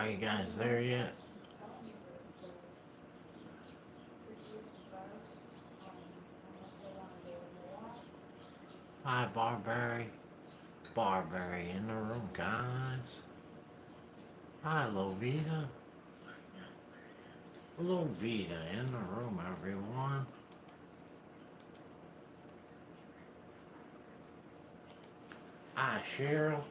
Are you guys there yet? Hi, Barberry. Barberry in the room, guys. Hi, Lovita. Lovita in the room, everyone. Hi, Cheryl.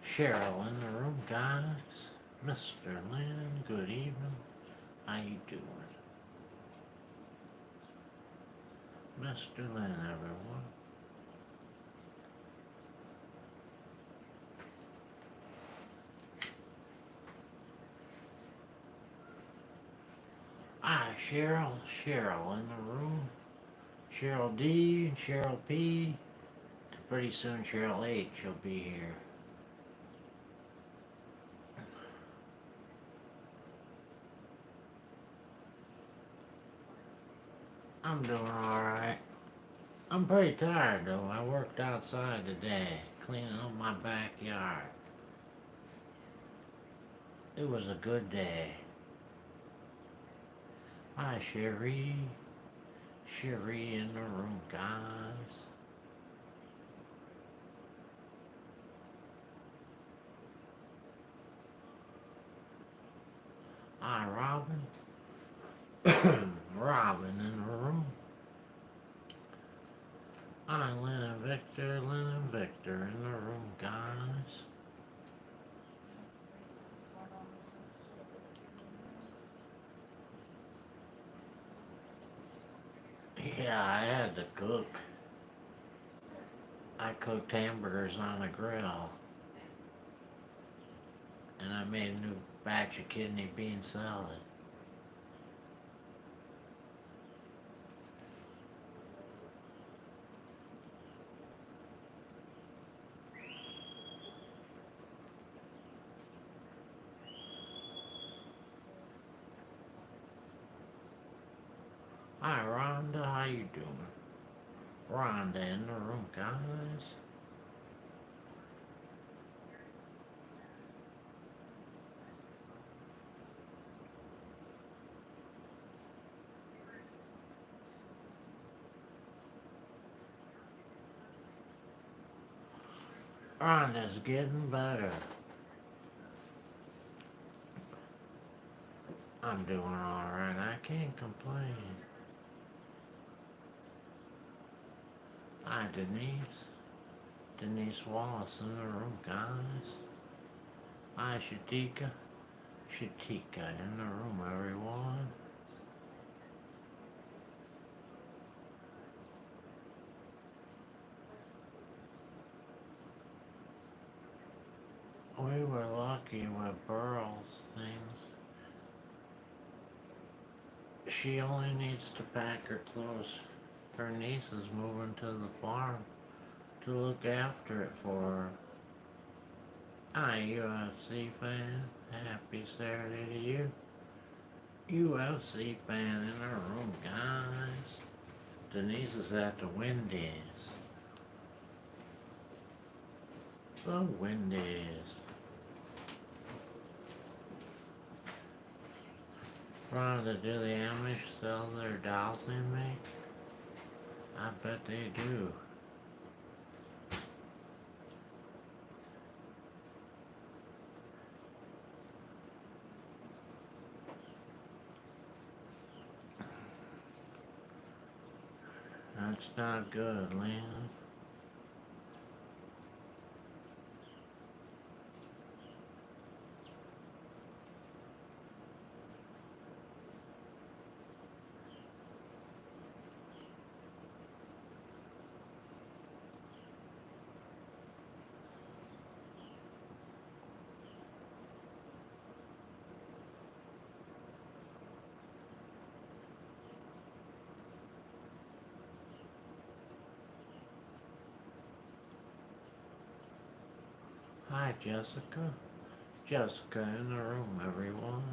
Cheryl in the room, guys. Mr. Lynn, good evening. How you doing? Mr. Lynn, everyone. Hi, Cheryl. Cheryl in the room. Cheryl D, Cheryl P. And pretty soon Cheryl H will be here. I'm doing alright. I'm pretty tired though. I worked outside today, cleaning up my backyard. It was a good day. Hi, Sherry. Sherry in the room, guys. Hi, Robin. Robin in the room. Hi, Lynn and Victor. Lynn and Victor in the room, guys. Yeah, I had to cook. I cooked hamburgers on a grill. And I made a new batch of kidney bean salad. Hi, Rhonda. How you doing? Rhonda in the room, guys. Rhonda's getting better. I'm doing alright. I can't complain. Hi, Denise. Denise Wallace in the room, guys. Hi, Shatika. Shatika in the room, everyone. We were lucky with Burl's things. She only needs to pack her clothes. Her niece is moving to the farm to look after it for her. Hi, UFC fan. Happy Saturday to you. UFC fan in the room, guys. Denise is at the Wendy's. The Wendy's. Rhonda, do the Amish sell their dolls they make? I bet they do. That's not good, Lynn. Hi, Jessica. Jessica in the room, everyone.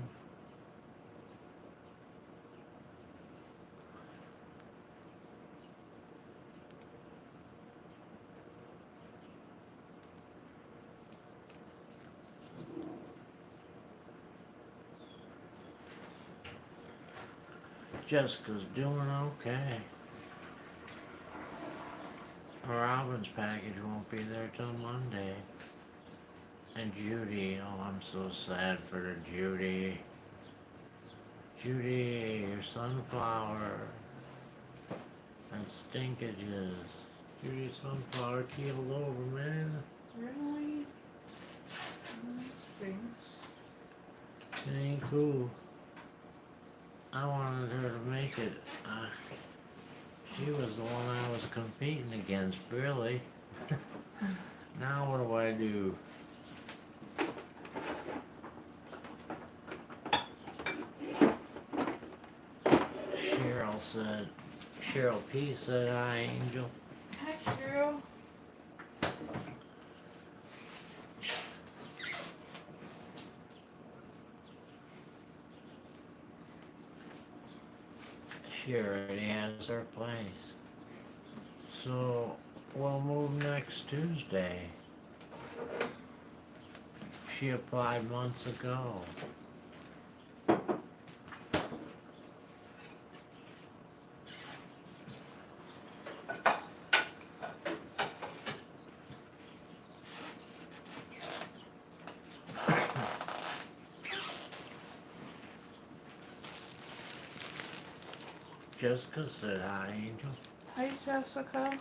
Jessica's doing okay. Robin's package won't be there till Monday. And Judy, oh, I'm so sad for the Judy. Judy, your sunflower. And stinkages. Judy sunflower keeled over, man. Really? That stinks. It ain't cool. I wanted her to make it. She was the one I was competing against, really. Now what do I do? Cheryl P said, hi, Angel. Hi, Cheryl. She already has her place. So, we'll move next Tuesday. She applied months ago. Jessica said hi, Angel. Hi, Jessica.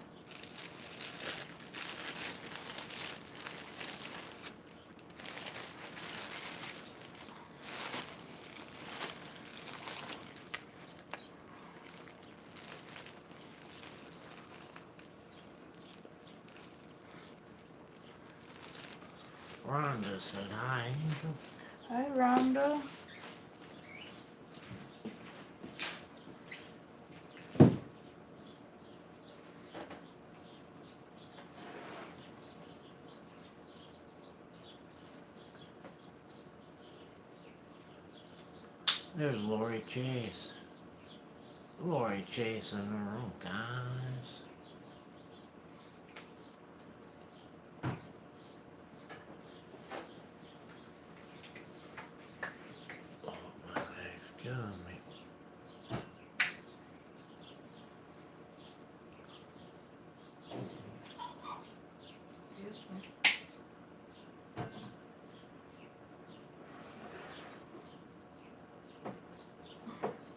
Rhonda said hi, Angel. Hi, Rhonda. There's Lori Chase. Lori Chase in the room, guys. Oh, my leg's killing me. Excuse me.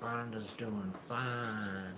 Rhonda's doing fine.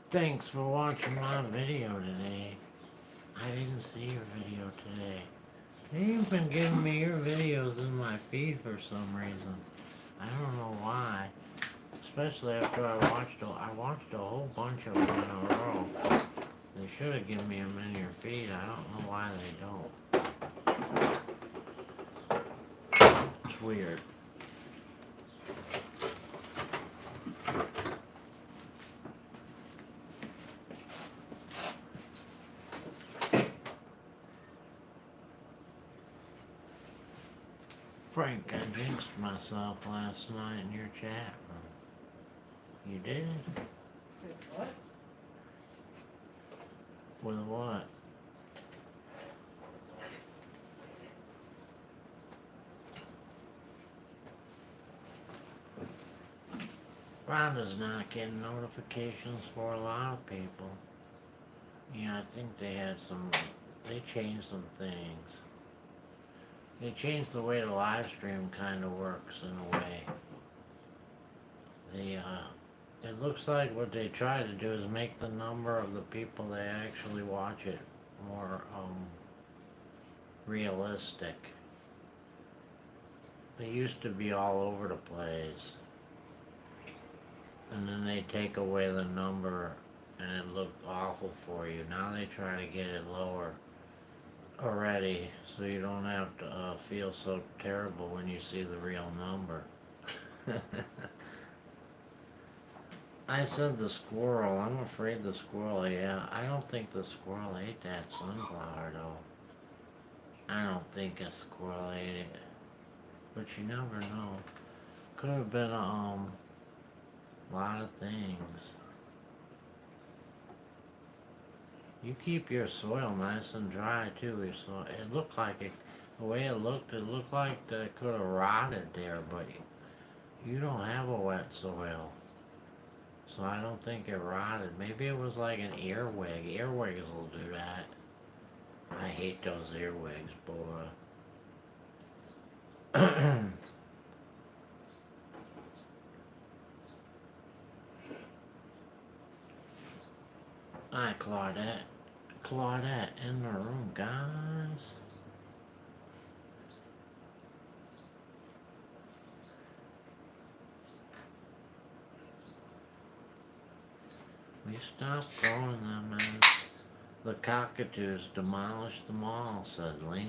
Thanks for watching my video today. I didn't see your video today. You've been giving me your videos in my feed for some reason. I don't know why. Especially after I watched a whole bunch of them in a row. They should have given me them in your feed. I don't know why they don't. It's weird. Frank, I jinxed myself last night in your chat room. You did? Wait, what? With what? Rhonda's not getting notifications for a lot of people. Yeah, I think they changed some things. They changed the way the live stream kind of works in a way. It looks like what they try to do is make the number of the people that actually watch it more realistic. They used to be all over the place. And then they take away the number and it looked awful for you. Now they try to get it lower already so you don't have to feel so terrible when you see the real number. I said the squirrel. I'm afraid the squirrel, yeah. I don't think the squirrel ate that sunflower, though. I don't think a squirrel ate it. But you never know. Could have been, a lot of things. You keep your soil nice and dry, too. Your soil. It looked like it, the way it looked like it could have rotted there, but you don't have a wet soil. So I don't think it rotted. Maybe it was like an earwig. Earwigs will do that. I hate those earwigs, boy. Hi, Claudette. Claudette in the room, guys. We stopped growing them as the cockatoos demolished them all, said Lynn.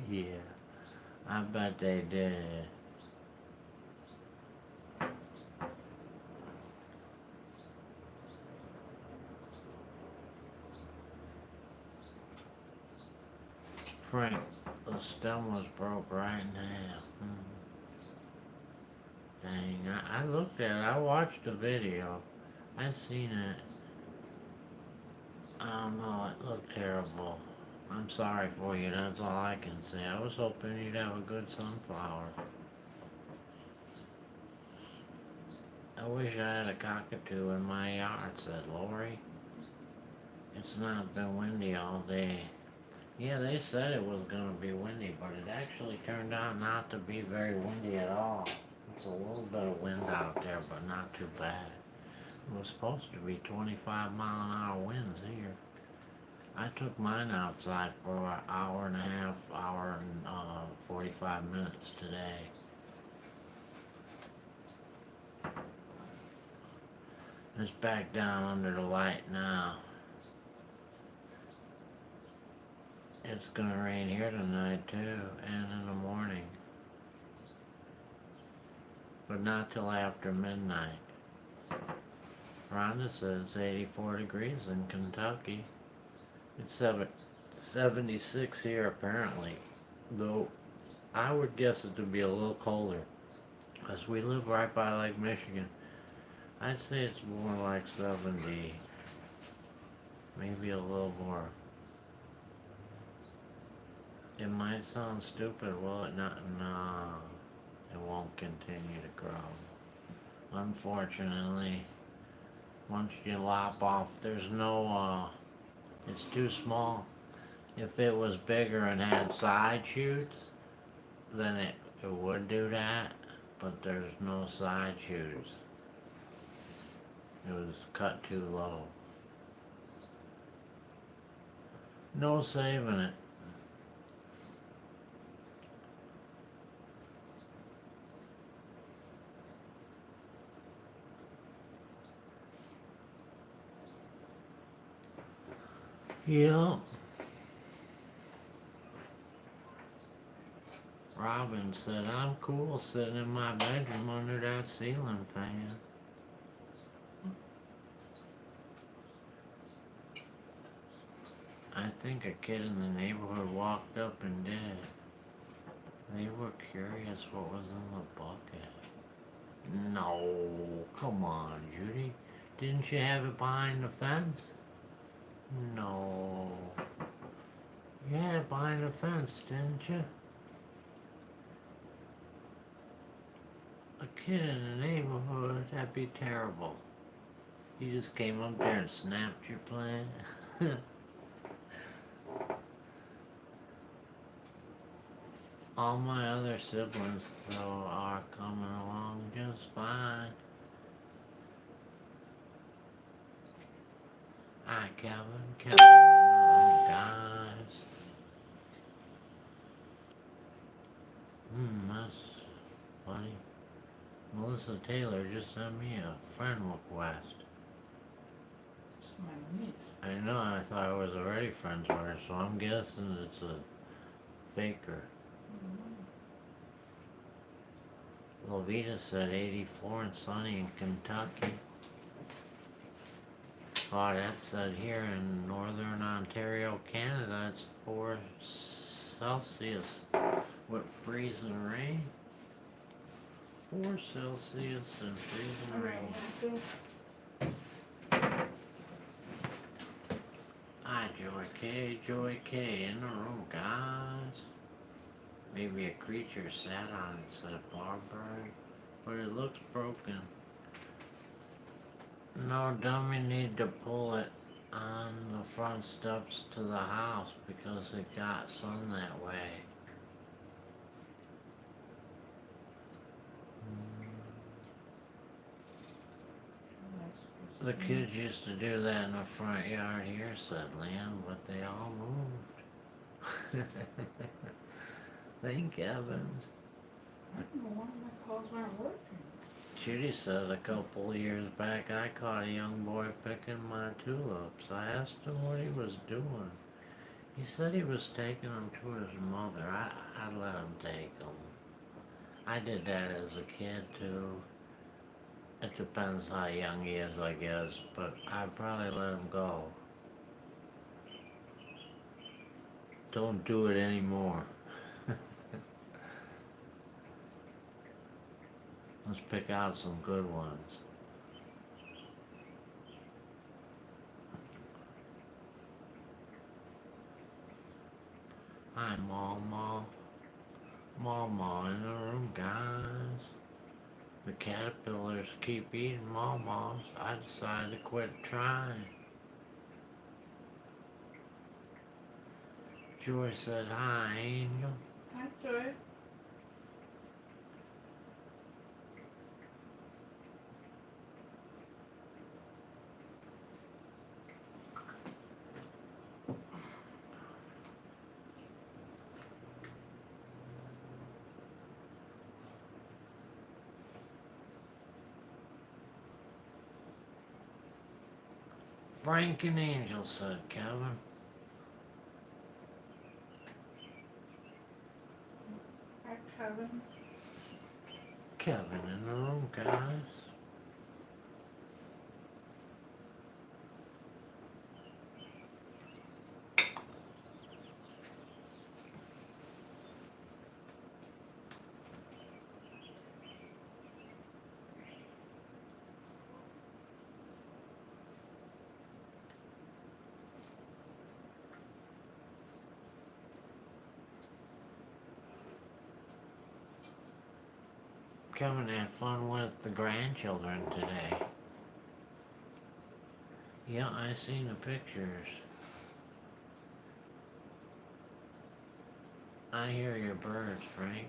Yeah, I bet they did. Frank, the stem was broke right in half. Dang, I looked at it. I watched the video. I seen it. I don't know, it looked terrible. I'm sorry for you, that's all I can say. I was hoping you'd have a good sunflower. I wish I had a cockatoo in my yard, said Lori. It's not been windy all day. Yeah, they said it was gonna be windy, but it actually turned out not to be very windy at all. It's a little bit of wind out there, but not too bad. It was supposed to be 25-mile-an-hour winds here. I took mine outside for an hour and a half, hour and 45 minutes today. It's back down under the light now. It's gonna rain here tonight too, and in the morning. But not till after midnight. Rhonda says 84 degrees in Kentucky. It's 76 here apparently. Though I would guess it to be a little colder. Because we live right by Lake Michigan. I'd say it's more like 70. Maybe a little more. It might sound stupid, will it not? No. It won't continue to grow. Unfortunately. Once you lop off, there's no, it's too small. If it was bigger and had side shoots, then it would do that. But there's no side shoots. It was cut too low. No saving it. Yeah. Robin said, I'm cool sitting in my bedroom under that ceiling fan. I think a kid in the neighborhood walked up and did it. They were curious what was in the bucket. No, come on, Judy. Didn't you have it behind the fence? No. You had it behind the fence, didn't you? A kid in the neighborhood, that'd be terrible. You just came up there and snapped your plant. All my other siblings, though, are coming along just fine. Hi, Kevin. Oh, guys. That's funny. Melissa Taylor just sent me a friend request. It's my niece. I know, I thought I was already friends with her, so I'm guessing it's a faker. Lovita said 84 and sunny in Kentucky. Claudette said here in northern Ontario, Canada, it's 4 Celsius with freezing rain. 4 Celsius and freezing rain. Hi, Joy K in the room, guys. Maybe a creature sat on it, said Barbara, but it looks broken. No, dummy need to pull it on the front steps to the house because it got sun that way. The kids used to do that in the front yard here, said Lynn, but they all moved. Thank heavens. I don't know why my calls aren't working. Judy said a couple of years back I caught a young boy picking my tulips. I asked him what he was doing. He said he was taking them to his mother. I'd let him take them. I did that as a kid too. It depends how young he is, I guess, but I'd probably let him go. Don't do it anymore. Let's pick out some good ones. Hi, Mama. Mama in the room, guys. The caterpillars keep eating Mamas. I decided to quit trying. Joy said, hi, Angel. Hi, Joy. Frank and Angel, said Kevin. Hi, Kevin. Kevin in the room, guys. Kevin had fun with the grandchildren today. Yeah, I seen the pictures. I hear your birds, Frank.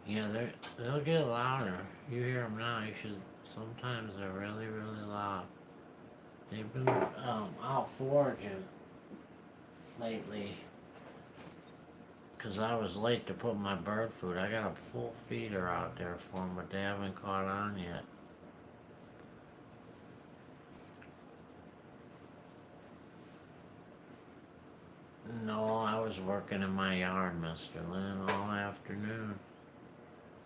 Yeah, they'll get louder. You hear them now. You should. Sometimes they're really, really loud. They've been out foraging lately. Cause I was late to put my bird food. I got a full feeder out there for them, but they haven't caught on yet. No, I was working in my yard, Mr. Lynn, all afternoon.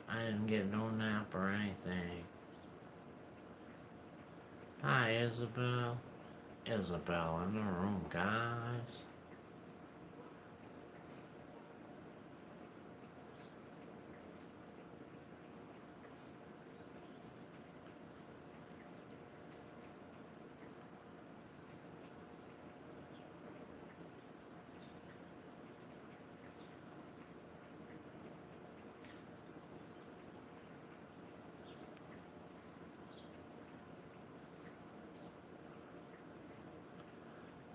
I didn't get no nap or anything. Hi, Isabel. Isabel in the room, guys.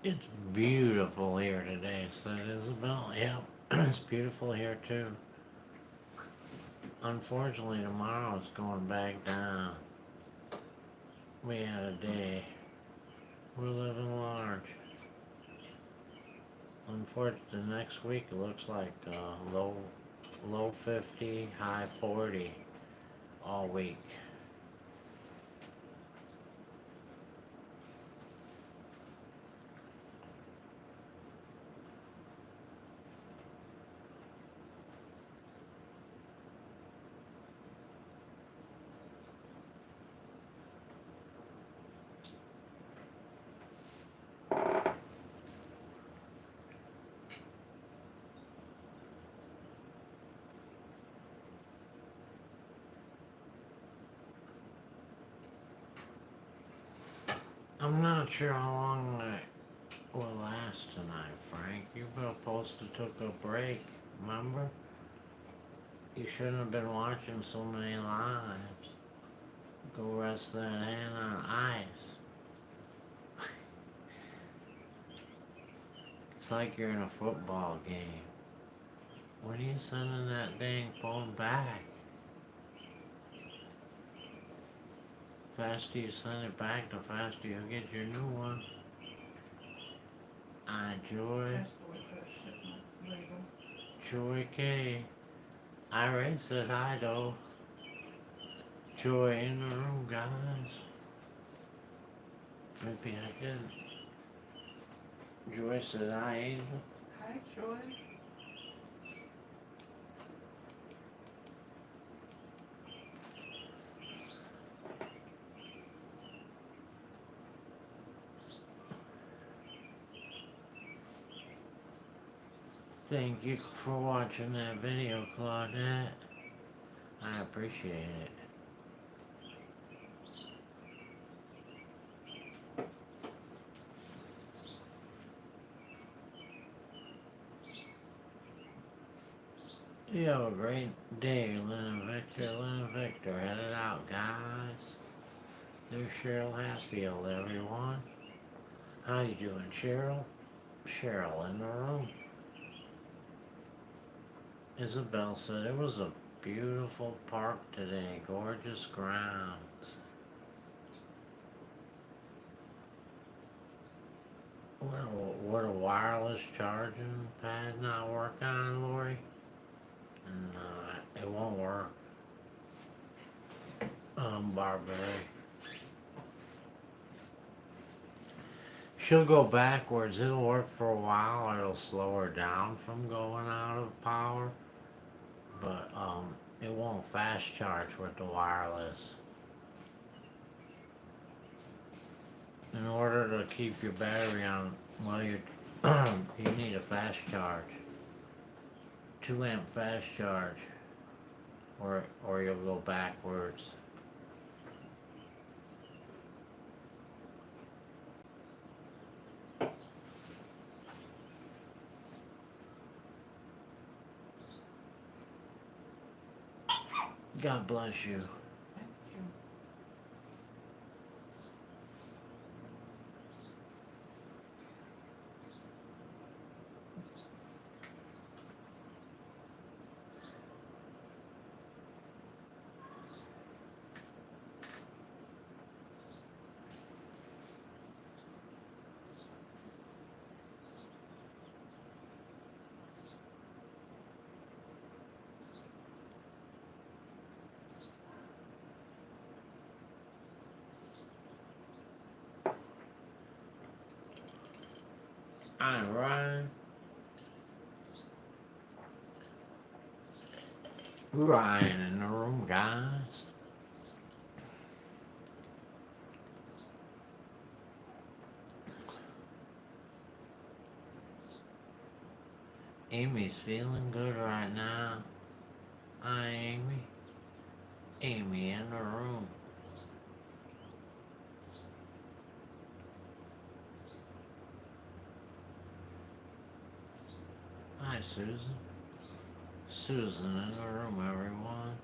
It's beautiful here today, said Isabel. Yeah, it's beautiful here too. Unfortunately, tomorrow it's going back down. We had a day. We're living large. Unfortunately, next week it looks like low 50, high 40 all week. I'm not sure how long I will last tonight, Frank. You were supposed to took a break, remember? You shouldn't have been watching so many lives. Go rest that hand on ice. It's like you're in a football game. When are you sending that dang phone back? Faster you send it back, the faster you'll get your new one. Joy. That's the way that shipment legal. Joy K. I already said hi though. Joy in the room, guys. Maybe I didn't. Joy said hi, Angel. Hi, Joy. Thank you for watching that video, Claudette. I appreciate it. You have a great day, Lynn and Victor. Headed out, guys. There's Cheryl Hatfield, everyone. How you doing, Cheryl? Cheryl in the room. Isabel said it was a beautiful park today. Gorgeous grounds. Well, would a wireless charging pad not work on, Lori? And it won't work. Barbary. She'll go backwards. It'll work for a while. It'll slow her down from going out of power. But it won't fast charge with the wireless. In order to keep your battery on while you're you need a fast charge. 2 amp fast charge. Or you'll go backwards. God bless you. Thank you. I'm Ryan. Ryan in the room, guys. Amy's feeling good right now. Hi, Amy. Amy in the room. Hi, Susan. Susan in the room, everyone.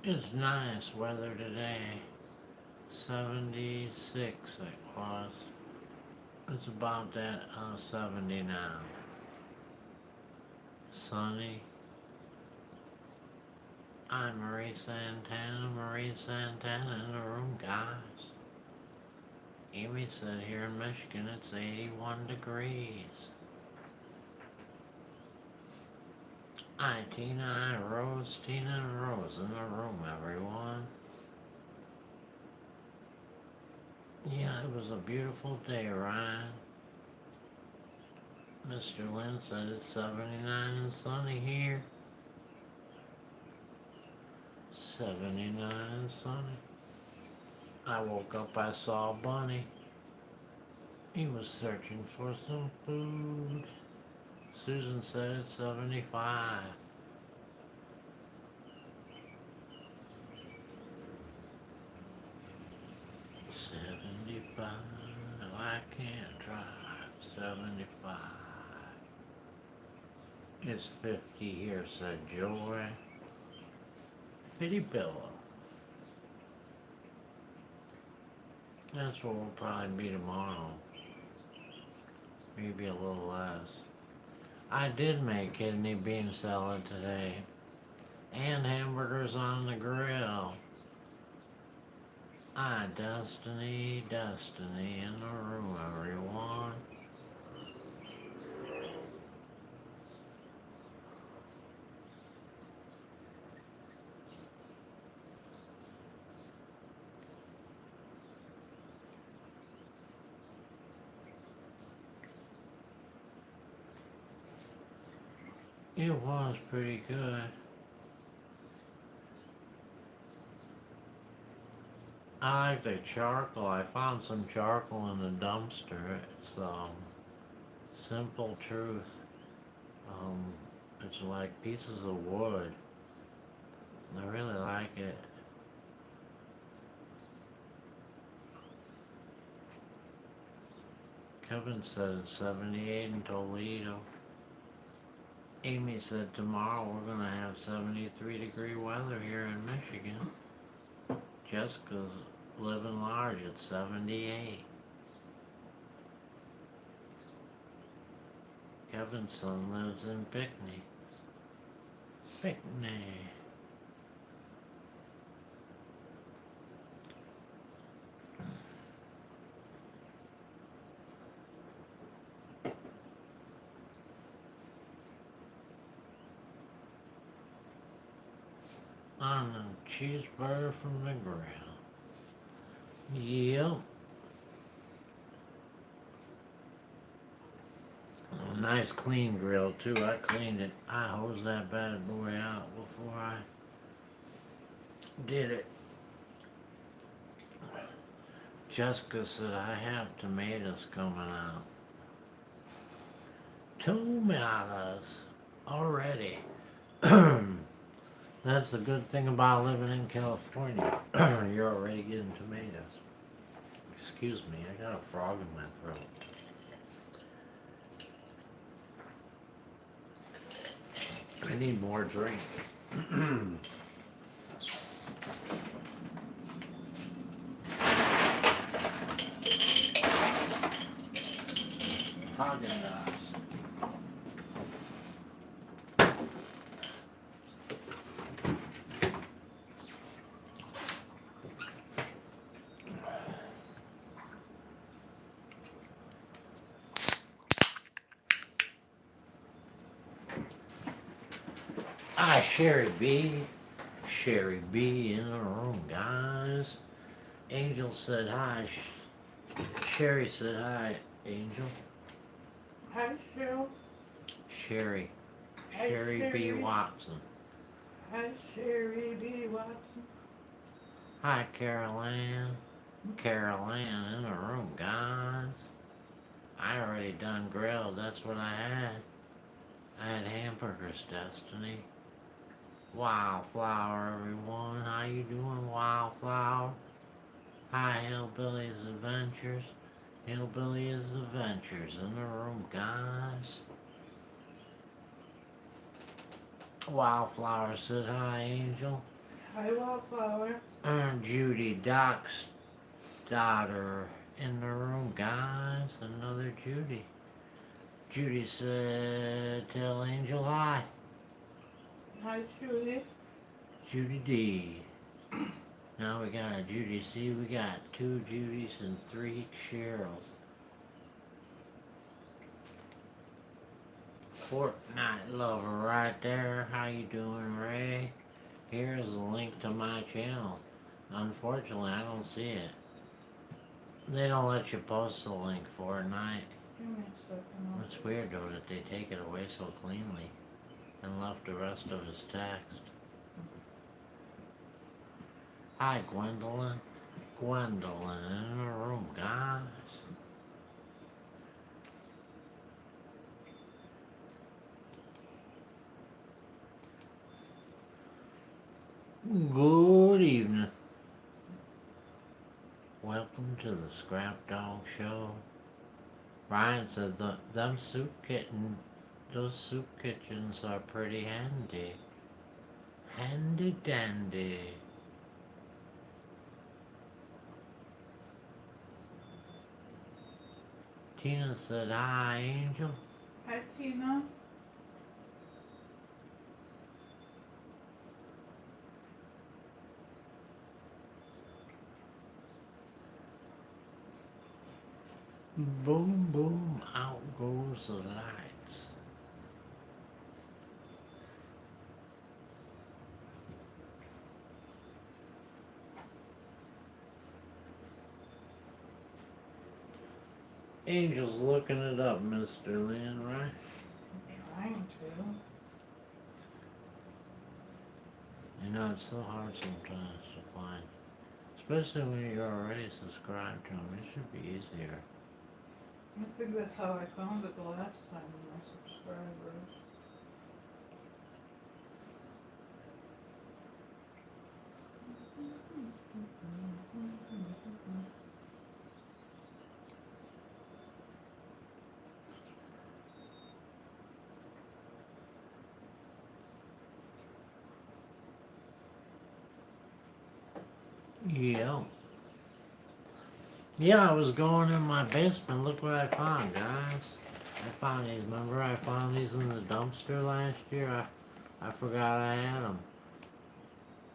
It's nice weather today. 76 it was. It's about that 70 now. Sunny. I'm Marie Santana in the room, guys. Amy said here in Michigan it's 81 degrees. Hi, Tina, hi, Rose, Tina and Rose in the room, everyone. Yeah, it was a beautiful day, Ryan. Mr. Lynn said it's 79 and sunny here. 79 and sunny. I woke up, I saw a bunny. He was searching for some food. Susan said it's 75. "75, I can't drive 75. It's 50 here," said Joy. "Fitty pillow." That's what we'll probably be tomorrow. Maybe a little less. I did make kidney bean salad today. And hamburgers on the grill. Destiny, Destiny in the room, everyone. It was pretty good. I like the charcoal. I found some charcoal in the dumpster. It's Simple Truth. It's like pieces of wood. I really like it. Kevin said it's 78 in Toledo. Amy said tomorrow we're gonna have 73-degree weather here in Michigan. Jessica's living large at 78. Kevin's son lives in Pinckney. Pinckney. On a cheeseburger from the grill. Yep. A nice clean grill too. I cleaned it. I hosed that bad boy out before I did it. Jessica said I have tomatoes coming out. Tomatoes already. That's the good thing about living in California. You're already getting tomatoes. Excuse me, I got a frog in my throat. I need more drink. Haagen-Dazs. Sherry B. Sherry B in the room, guys. Angel said hi. Sherry said hi, Angel. Hi, Cheryl. Sherry. Hi, Sherry B. Sherry. Watson. Hi, Sherry B. Watson. Hi, Carol Ann. Carol Ann in the room, guys. I already done grilled. That's what I had. I had hamburgers, Destiny. Wildflower, everyone. How you doing, Wildflower? Hi, Hillbilly's Adventures. Hillbilly's Adventures in the room, guys. Wildflower said hi, Angel. Hi, Wildflower. Judy, Doc's daughter in the room, guys. Another Judy. Judy said, tell Angel hi. Hi, Judy. Judy D. Now we got a Judy C. We got 2 Judys and 3 Cheryls. Fortnite lover right there. How you doing, Ray? Here's a link to my channel. Unfortunately, I don't see it. They don't let you post the link Fortnite. Give me a second. It's weird though that they take it away so cleanly and left the rest of his text. Hi, Gwendolyn. Gwendolyn in the room, guys. Good evening. Welcome to the Scrap Dog Show. Brian said those soup kitchens are pretty handy. Handy dandy. Tina said, hi, Angel. Hi, Tina. Boom, boom, out goes the lights. Angel's looking it up, Mr. Lynn, right? I'm trying to. You know, it's so hard sometimes to find. Especially when you're already subscribed to them. It should be easier. I think that's how I found it the last time with my subscribers. Yeah. Yeah, I was going in my basement. Look what I found, guys. I found these. Remember I found these in the dumpster last year? I forgot I had them.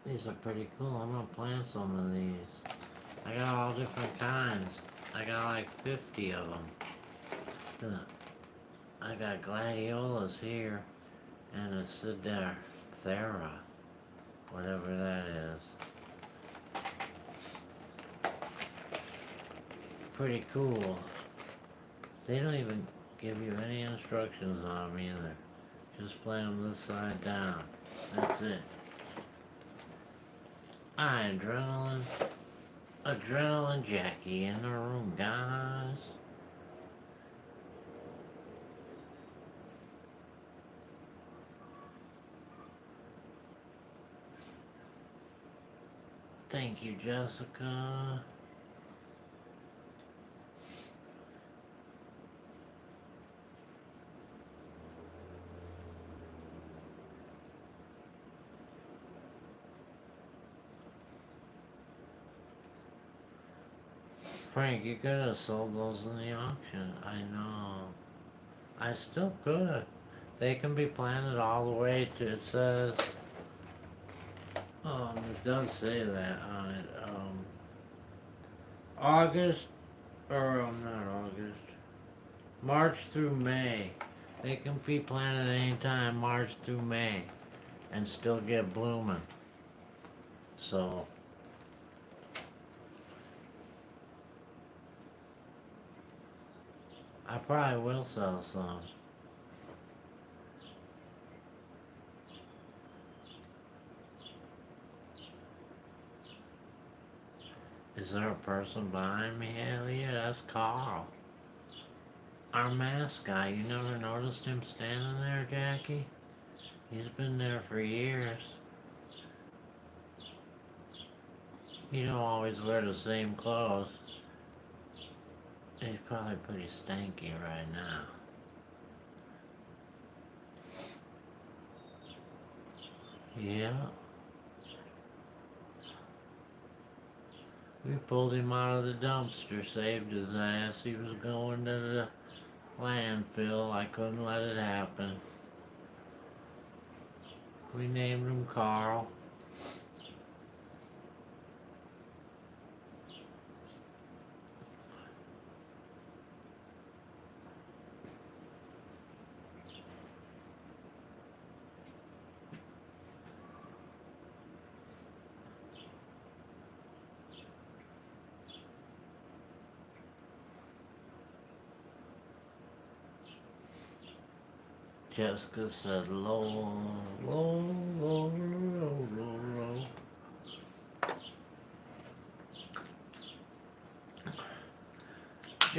These are pretty cool. I'm going to plant some of these. I got all different kinds. I got like 50 of them. I got gladiolas here and a Siddharthera, whatever that is. Pretty cool. They don't even give you any instructions on them either. Just plant them this side down. That's it. Hi, Adrenaline Jackie in the room, guys. Thank you, Jessica. Frank, you could have sold those in the auction. I know. I still could. They can be planted all the way to, it says, it does say that on it. August, or not August, March through May. They can be planted anytime, March through May, and still get blooming. So, I probably will sell some. Is there a person behind me? Hell yeah, that's Carl. Our mask guy. You never noticed him standing there, Jackie? He's been there for years. He don't always wear the same clothes. He's probably pretty stanky right now. Yeah. We pulled him out of the dumpster, saved his ass. He was going to the landfill. I couldn't let it happen. We named him Carl. Jessica said, low, low, low, low, low, low.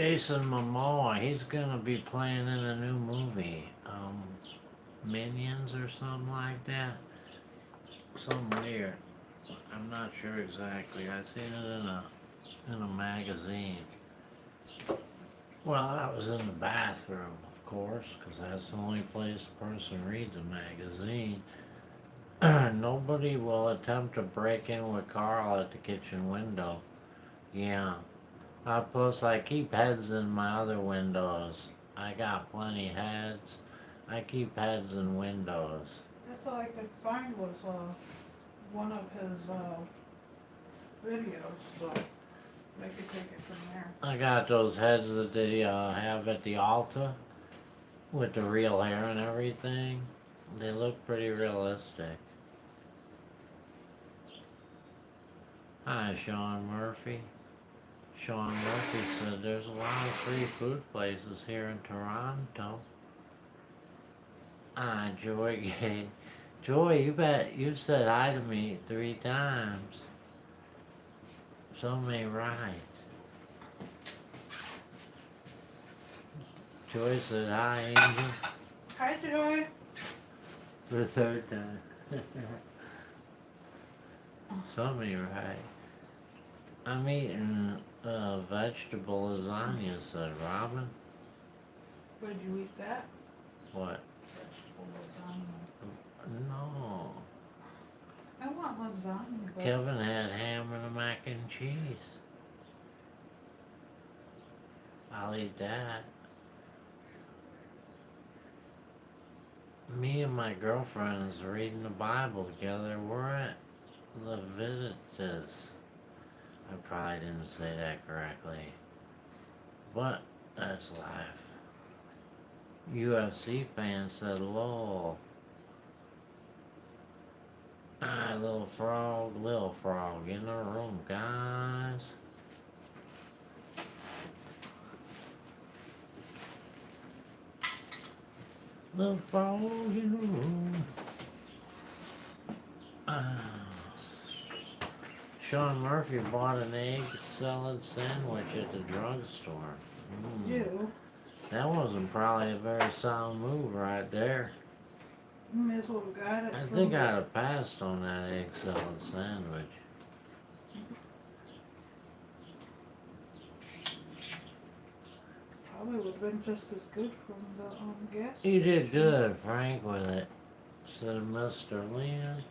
Jason Momoa, he's gonna be playing in a new movie, Minions or something like that. Something weird. I'm not sure exactly. I seen it in a magazine. Well, I was in the bathroom, of course, because that's the only place a person reads a magazine. Nobody will attempt to break in with Carl at the kitchen window. Yeah. Plus, I keep heads in my other windows. I got plenty heads. I keep heads in windows. That's all I could find was, one of his, videos, so I could take it from there. I got those heads that they have at the altar with the real hair and everything. They look pretty realistic. Hi, Sean Murphy. Sean Murphy said there's a lot of free food places here in Toronto. Ah, Joy Gay. Joy, you've said hi to me 3 times. So may right. Joy said hi, Angel. Hi, Joy. For the 3rd time. So may right. I'm eating vegetable lasagna, said Robin. Would you eat that? What? Vegetable lasagna. No. I want lasagna, but Kevin had ham and a mac and cheese. I'll eat that. Me and my girlfriend's reading the Bible together. We're at Leviticus. I probably didn't say that correctly. But that's life. UFC fan said, lol. Hi, little frog in the room, guys. Little frog in the room. Sean Murphy bought an egg salad sandwich at the drugstore. you That wasn't probably a very sound move right there. may as well have got it. I from think the- I'd have passed on that egg salad sandwich. Probably would have been just as good from the gas. You did good, Frank, with it, said Mr. Lynn.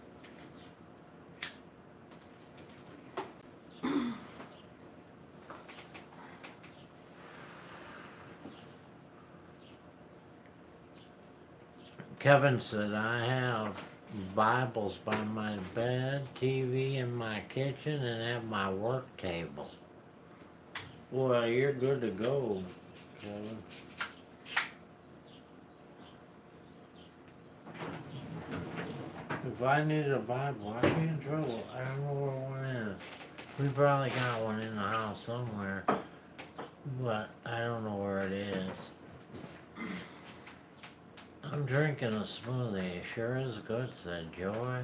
Kevin said, I have Bibles by my bed, TV in my kitchen, and at my work table. Well, you're good to go, Kevin. If I needed a Bible, I'd be in trouble. I don't know where one is. We probably got one in the house somewhere, but I don't know where it is. I'm drinking a smoothie. Sure is good, said Joy.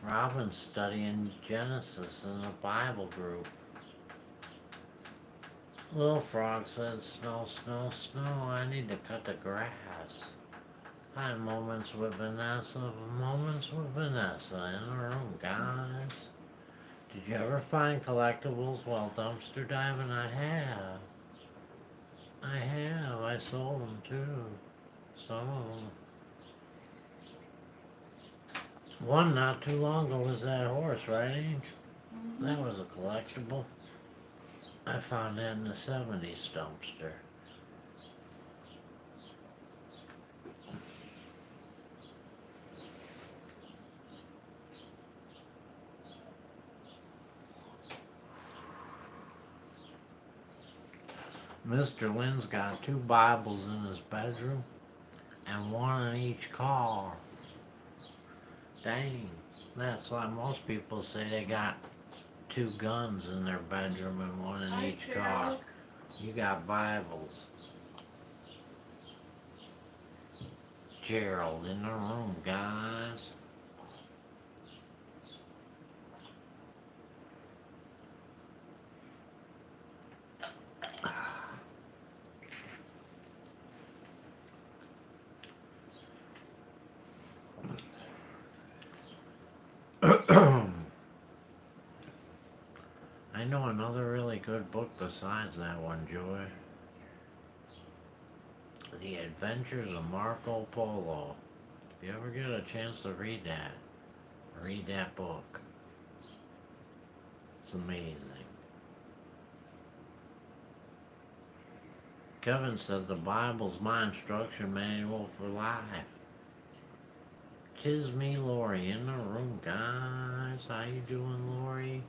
Robin's studying Genesis in the Bible group. Little Frog said, snow, snow, snow. I need to cut the grass. Hi, Moments with Vanessa. Moments with Vanessa in the room, guys. Did you ever find collectibles while dumpster diving? I have. I sold them too. Some of them. One not too long ago was that horse riding. That was a collectible. I found that in the 70s dumpster. Mr. Lynn's got 2 Bibles in his bedroom and 1 in each car. Dang, that's why most people say they got 2 guns in their bedroom and 1 in Hi, each car. Gerald. You got Bibles. Gerald in the room, guys. I know another really good book besides that one, Joy. The Adventures of Marco Polo. If you ever get a chance to read that book. It's amazing. Kevin said the Bible's my instruction manual for life. Tis me, Lori, in the room, guys. How you doing, Lori?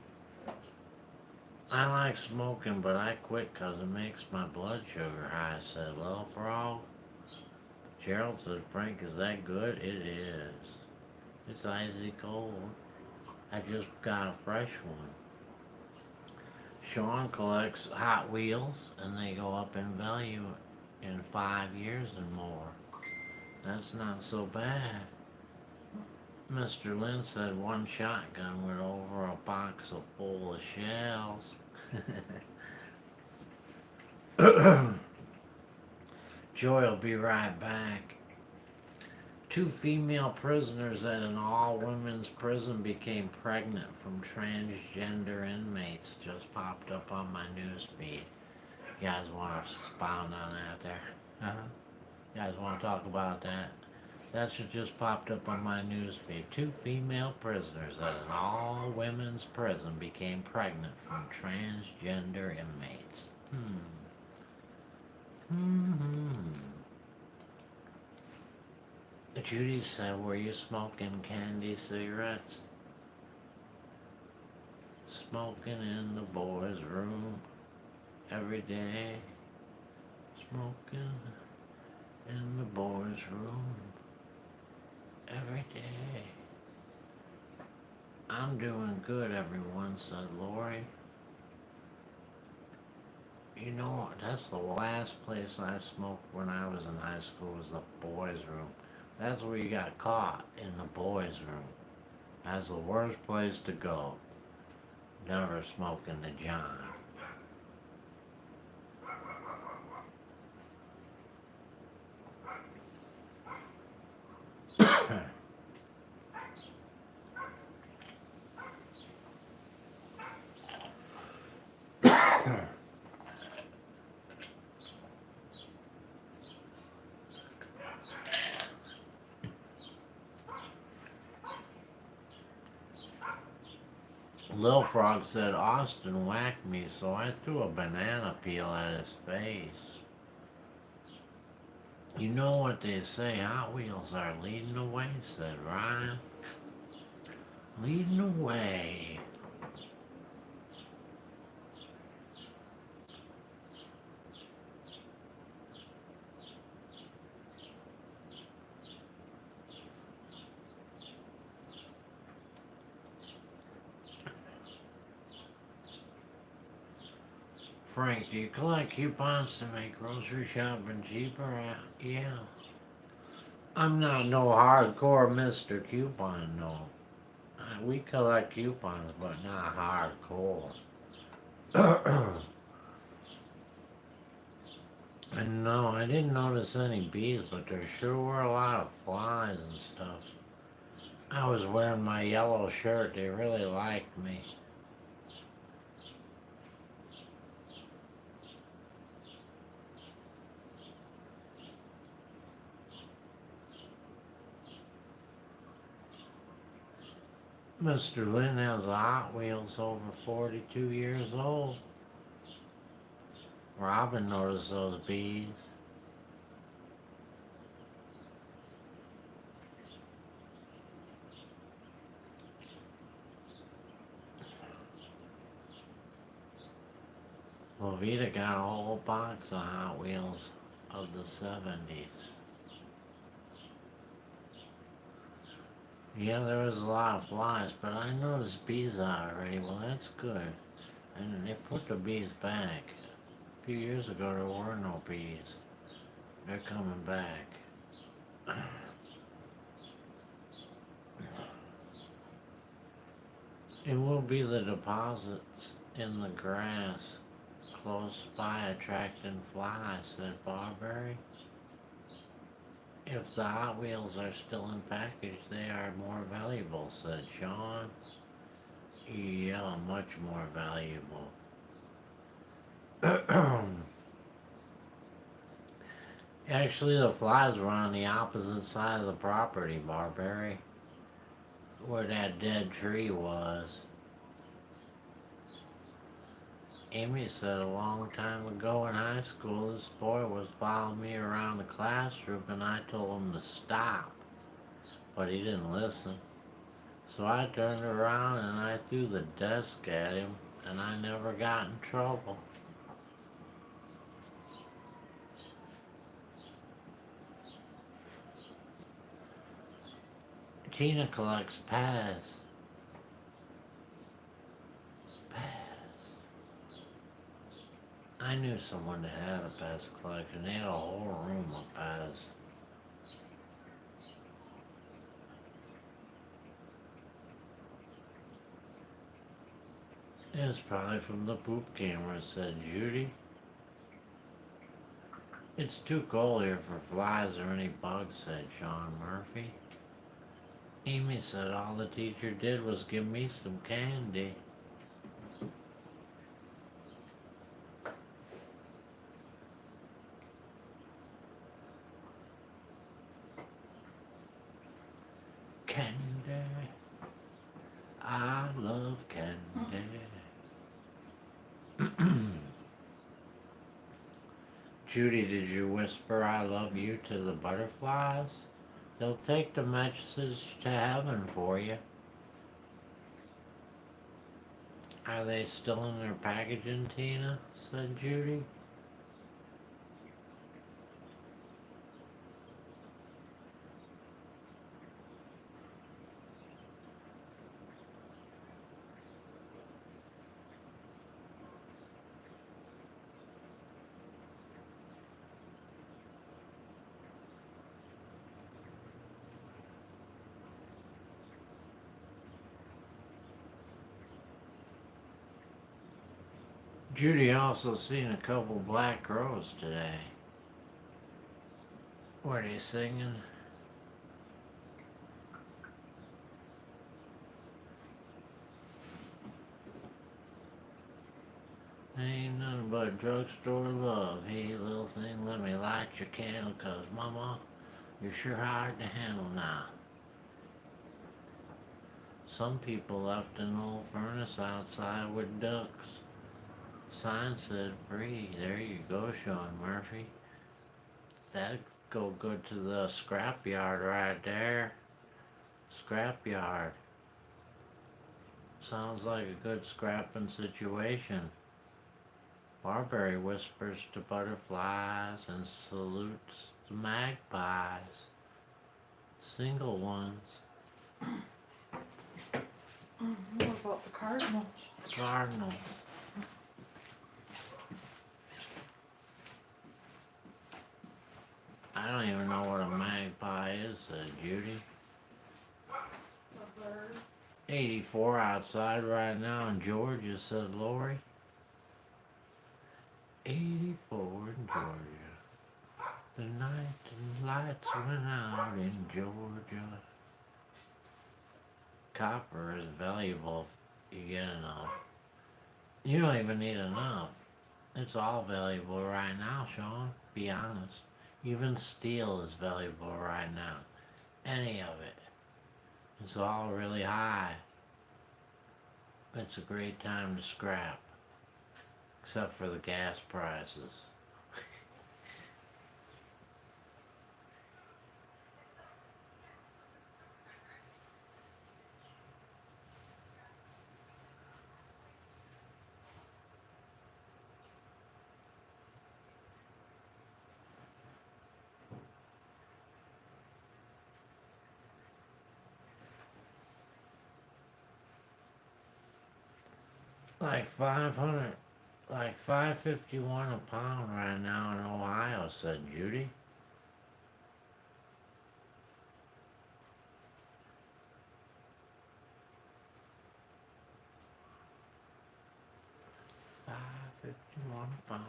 I like smoking, but I quit 'cause it makes my blood sugar high, said Little Frog. Gerald said, Frank, is that good? It is. It's icy cold. I just got a fresh one. Sean collects Hot Wheels, and they go up in value in 5 years and more. That's not so bad. Mr. Lynn said one shotgun with over a box full of shells. Joy will be right back. 2 female prisoners at an all-women's prison became pregnant from transgender inmates. Just popped up on my news feed. You guys want to expound on that there? You guys want to talk about that? That just popped up on my news feed. 2 female prisoners at an all-women's prison became pregnant from transgender inmates. Judy said, were you smoking candy cigarettes? Smoking in the boys' room every day. Smoking in the boys' room every day. I'm doing good, everyone, said Lori. You know, that's the last place I smoked when I was in high school, was the boys' room. That's where you got caught, in the boys' room. That's the worst place to go. Never smoking the John. Lil Frog said Austin whacked me, so I threw a banana peel at his face. You know what they say, Hot Wheels are leading the way, said Ryan. Leading the way. Frank, do you collect coupons to make grocery shopping cheaper? Yeah. I'm not no hardcore Mr. Coupon, no. We collect coupons, but not hardcore. And no, I didn't notice any bees, but there sure were a lot of flies and stuff. I was wearing my yellow shirt. They really liked me. Mr. Lynn has a Hot Wheels over 42 years old. Robin noticed those bees. Lovita got a whole box of Hot Wheels of the 70s. Yeah, there was a lot of flies, but I noticed bees already. Well, that's good. And they put the bees back. A few years ago, there were no bees. They're coming back. It will be the deposits in the grass close by attracting flies, said Barberry. If the Hot Wheels are still in package, they are more valuable, said Sean. Yeah, much more valuable. Actually, the flies were on the opposite side of the property, Barberry, where that dead tree was. Amy said a long time ago in high school, this boy was following me around the classroom and I told him to stop, but he didn't listen. So I turned around and I threw the desk at him and I never got in trouble. Tina collects pies. I knew someone that had a pest collection. They had a whole room of pies. It was probably from the poop camera, said Judy. It's too cold here for flies or any bugs, said Sean Murphy. Amy said all the teacher did was give me some candy. Candy. I love candy. Judy, did you whisper I love you to the butterflies? They'll take the message to heaven for you. Are they still in their packaging, Tina? Said Judy. Judy also seen a couple black crows today. Were they singing? Ain't nothing but drugstore love. Hey, little thing, let me light your candle, 'cause mama, you're sure hard to handle now. Some people left an old furnace outside with ducks. Sign said free. There you go, Sean Murphy. That'd go good to the scrapyard right there. Scrapyard. Sounds like a good scrapping situation. Barberry whispers to butterflies and salutes the magpies. Single ones. What about the cardinals? Cardinals. I don't even know what a magpie is, said Judy. A bird. 84 outside right now in Georgia, said Lori. 84 in Georgia. The night the lights went out in Georgia. Copper is valuable if you get enough. You don't even need enough. It's all valuable right now, Sean. Be honest. Even steel is valuable right now. Any of it. It's all really high. It's a great time to scrap. Except for the gas prices. Like 500, like 551 a pound right now in Ohio, said Judy. $5.51 a pound.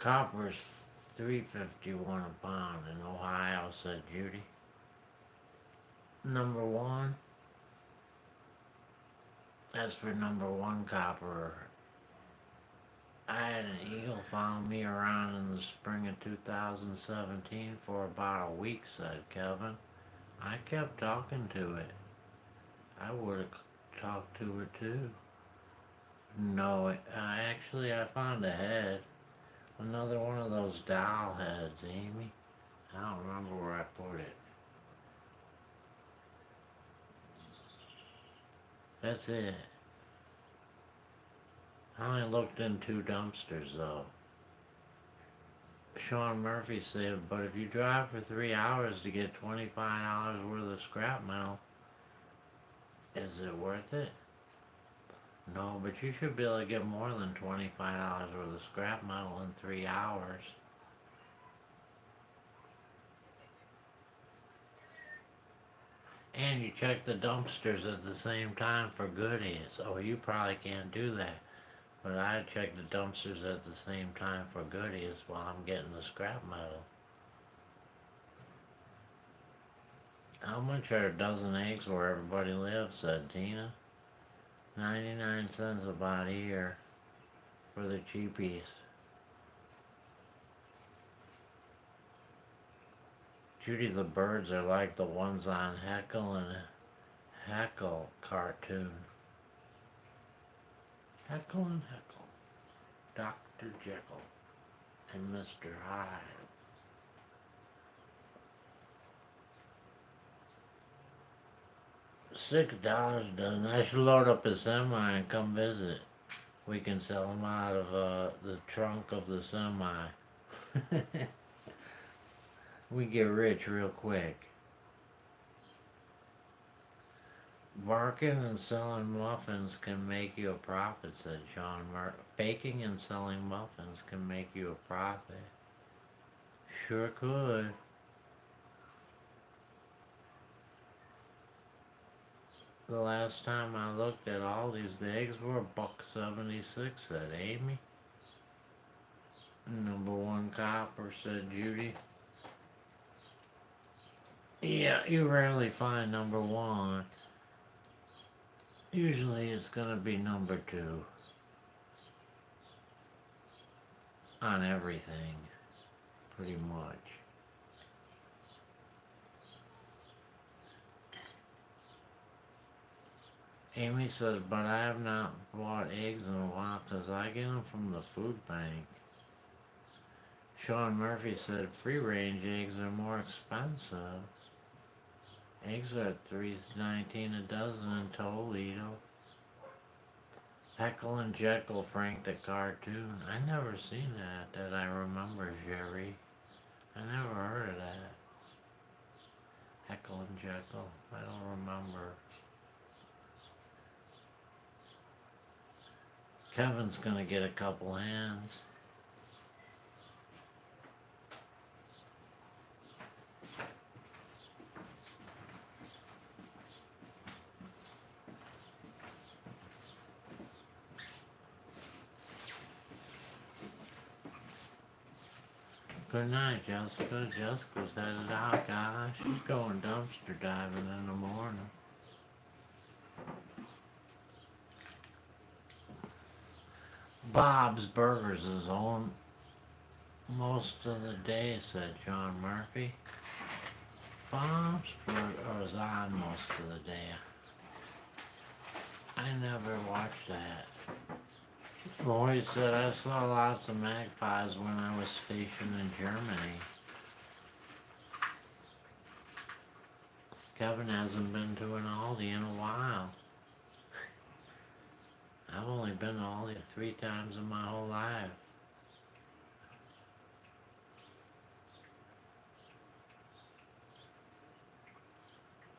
Copper's $3.51 a pound in Ohio, said Judy. Number one. As for number one copper, I had an eagle follow me around in the spring of 2017 for about a week, said Kevin. I kept talking to it. I would have talked to it too. No, actually I found a head. Another one of those doll heads, Amy. I don't remember where I put it. That's it. I only looked in 2 dumpsters though. Sean Murphy said, but if you drive for 3 hours to get $25 worth of scrap metal, is it worth it? No, but you should be able to get more than $25 worth of scrap metal in 3 hours. And you check the dumpsters at the same time for goodies. Oh, you probably can't do that. But I check the dumpsters at the same time for goodies while I'm getting the scrap metal. How much are a dozen eggs where everybody lives, said Tina. 99 cents about here for the cheapies. Judy, the birds are like the ones on Heckle and Heckle cartoon. Heckle and Heckle. Dr. Jekyll and Mr. Hyde. $6 done. I should load up a semi and come visit. We can sell them out of the trunk of the semi. We get rich real quick. Barking and selling muffins can make you a profit, said John Murphy. Baking and selling muffins can make you a profit. Sure could. The last time I looked at Aldi's, the eggs were $1.76, said Amy. Number one copper, said Judy. Yeah, you rarely find number one. Usually it's gonna be number 2 on everything, pretty much. Amy said, but I have not bought eggs in a while because I get them from the food bank. Sean Murphy said free range eggs are more expensive. Eggs are $3.19 a dozen in Toledo. Heckle and Jekyll, Frank the cartoon. I never seen that I remember, Jerry. I never heard of that. Heckle and Jekyll. I don't remember. Kevin's gonna get a couple hands. Good night, Jessica. Jessica's headed out, guys. She's going dumpster diving in the morning. Bob's Burgers is on most of the day, said John Murphy. Bob's Burgers is on most of the day. I never watched that. Lloyd said, I saw lots of magpies when I was stationed in Germany. Kevin hasn't been to an Aldi in a while. I've only been to Aldi 3 times in my whole life.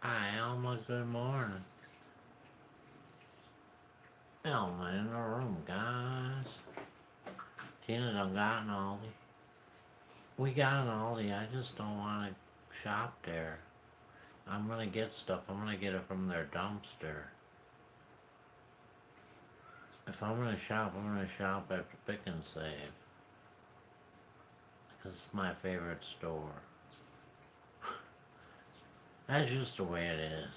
Hi, Elma, good morning. Elma in the room, guys. Tina done got an Aldi. We got an Aldi, I just don't want to shop there. I'm gonna get stuff, I'm gonna get it from their dumpster. If I'm gonna shop at the Pick and Save. It's my favorite store. That's just the way it is.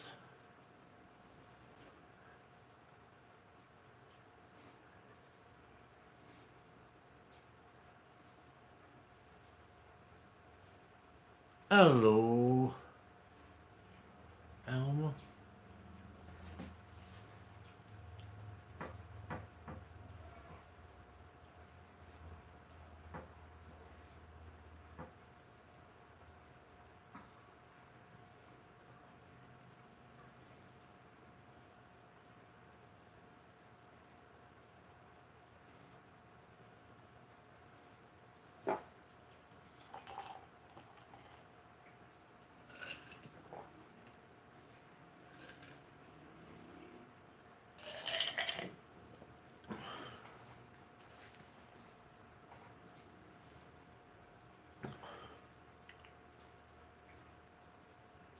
Hello, Elma.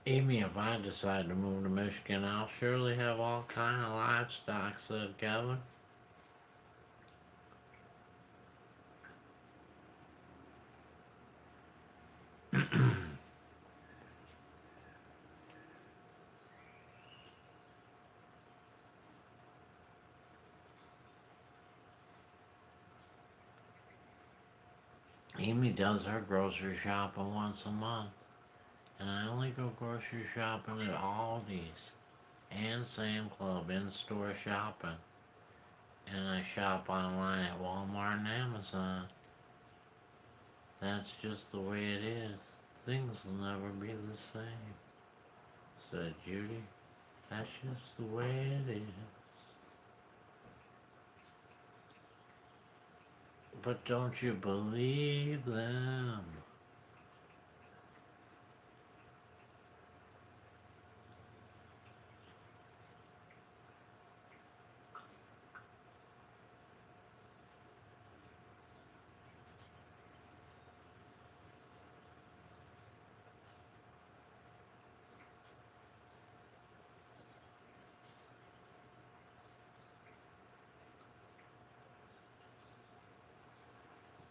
Amy, if I decide to move to Michigan, I'll surely have all kind of livestock, said Kevin. Amy does her grocery shopping once a month, and I only go grocery shopping at Aldi's and Sam Club in-store shopping, and I shop online at Walmart and Amazon. That's just the way it is. Things will never be the same, said Judy. That's just the way it is. But don't you believe them?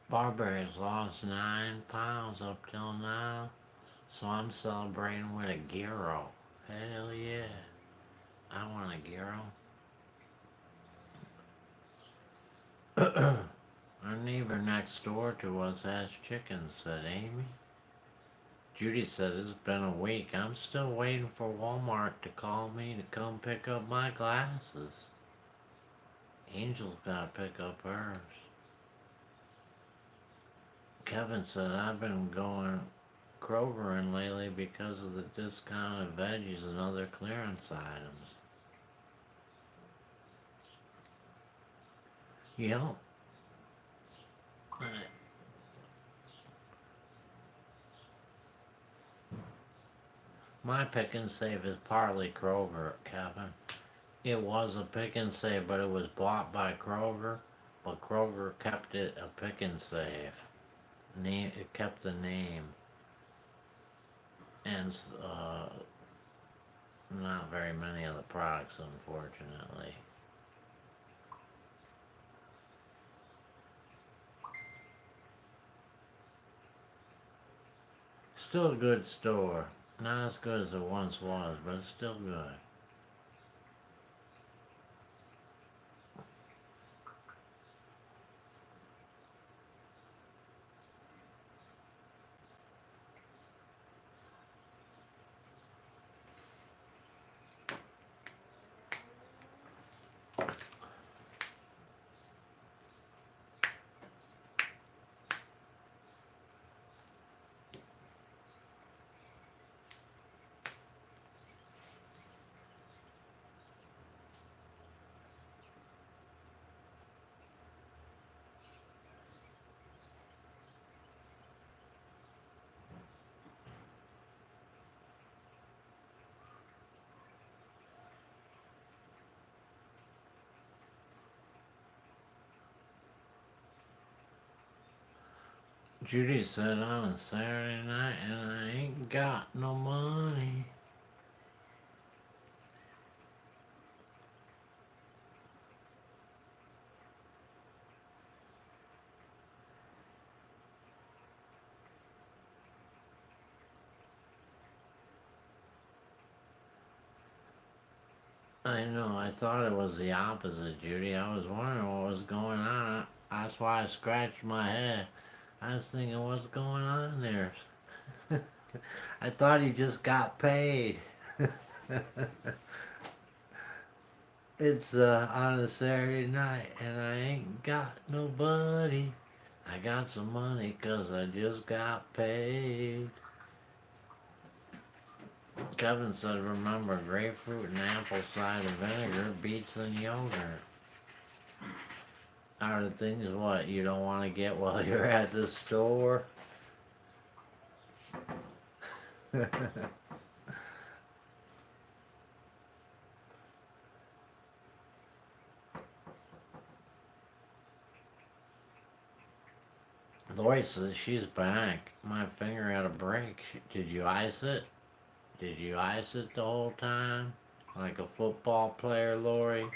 Barberry's lost 9 pounds up till now, so I'm celebrating with a gyro. Hell yeah. I want a gyro. Our neighbor next door to us has chickens, said Amy. Judy said it's been a week. I'm still waiting for Walmart to call me to come pick up my glasses. Angel's gotta pick up hers. Kevin said I've been going Kroger lately because of the discounted veggies and other clearance items. Yep. My pick and save is partly Kroger, Kevin. It was a pick and save, but it was bought by Kroger, but Kroger kept it a pick and save. It kept the name. And not very many of the products, unfortunately. Still a good store. Not as good as it once was, but it's still good. Judy said on a Saturday night, and I ain't got no money. I know, I thought it was the opposite, Judy. I was wondering what was going on. That's why I scratched my head. I was thinking, what's going on there? I thought he just got paid. It's on a Saturday night and I ain't got nobody. I got some money 'cause I just got paid. Kevin said, remember, grapefruit and apple cider vinegar beats than yogurt. Are the things what you don't want to get while you're at the store? Lori says she's back. My finger had a break. Did you ice it? Did you ice it the whole time? Like a football player, Lori?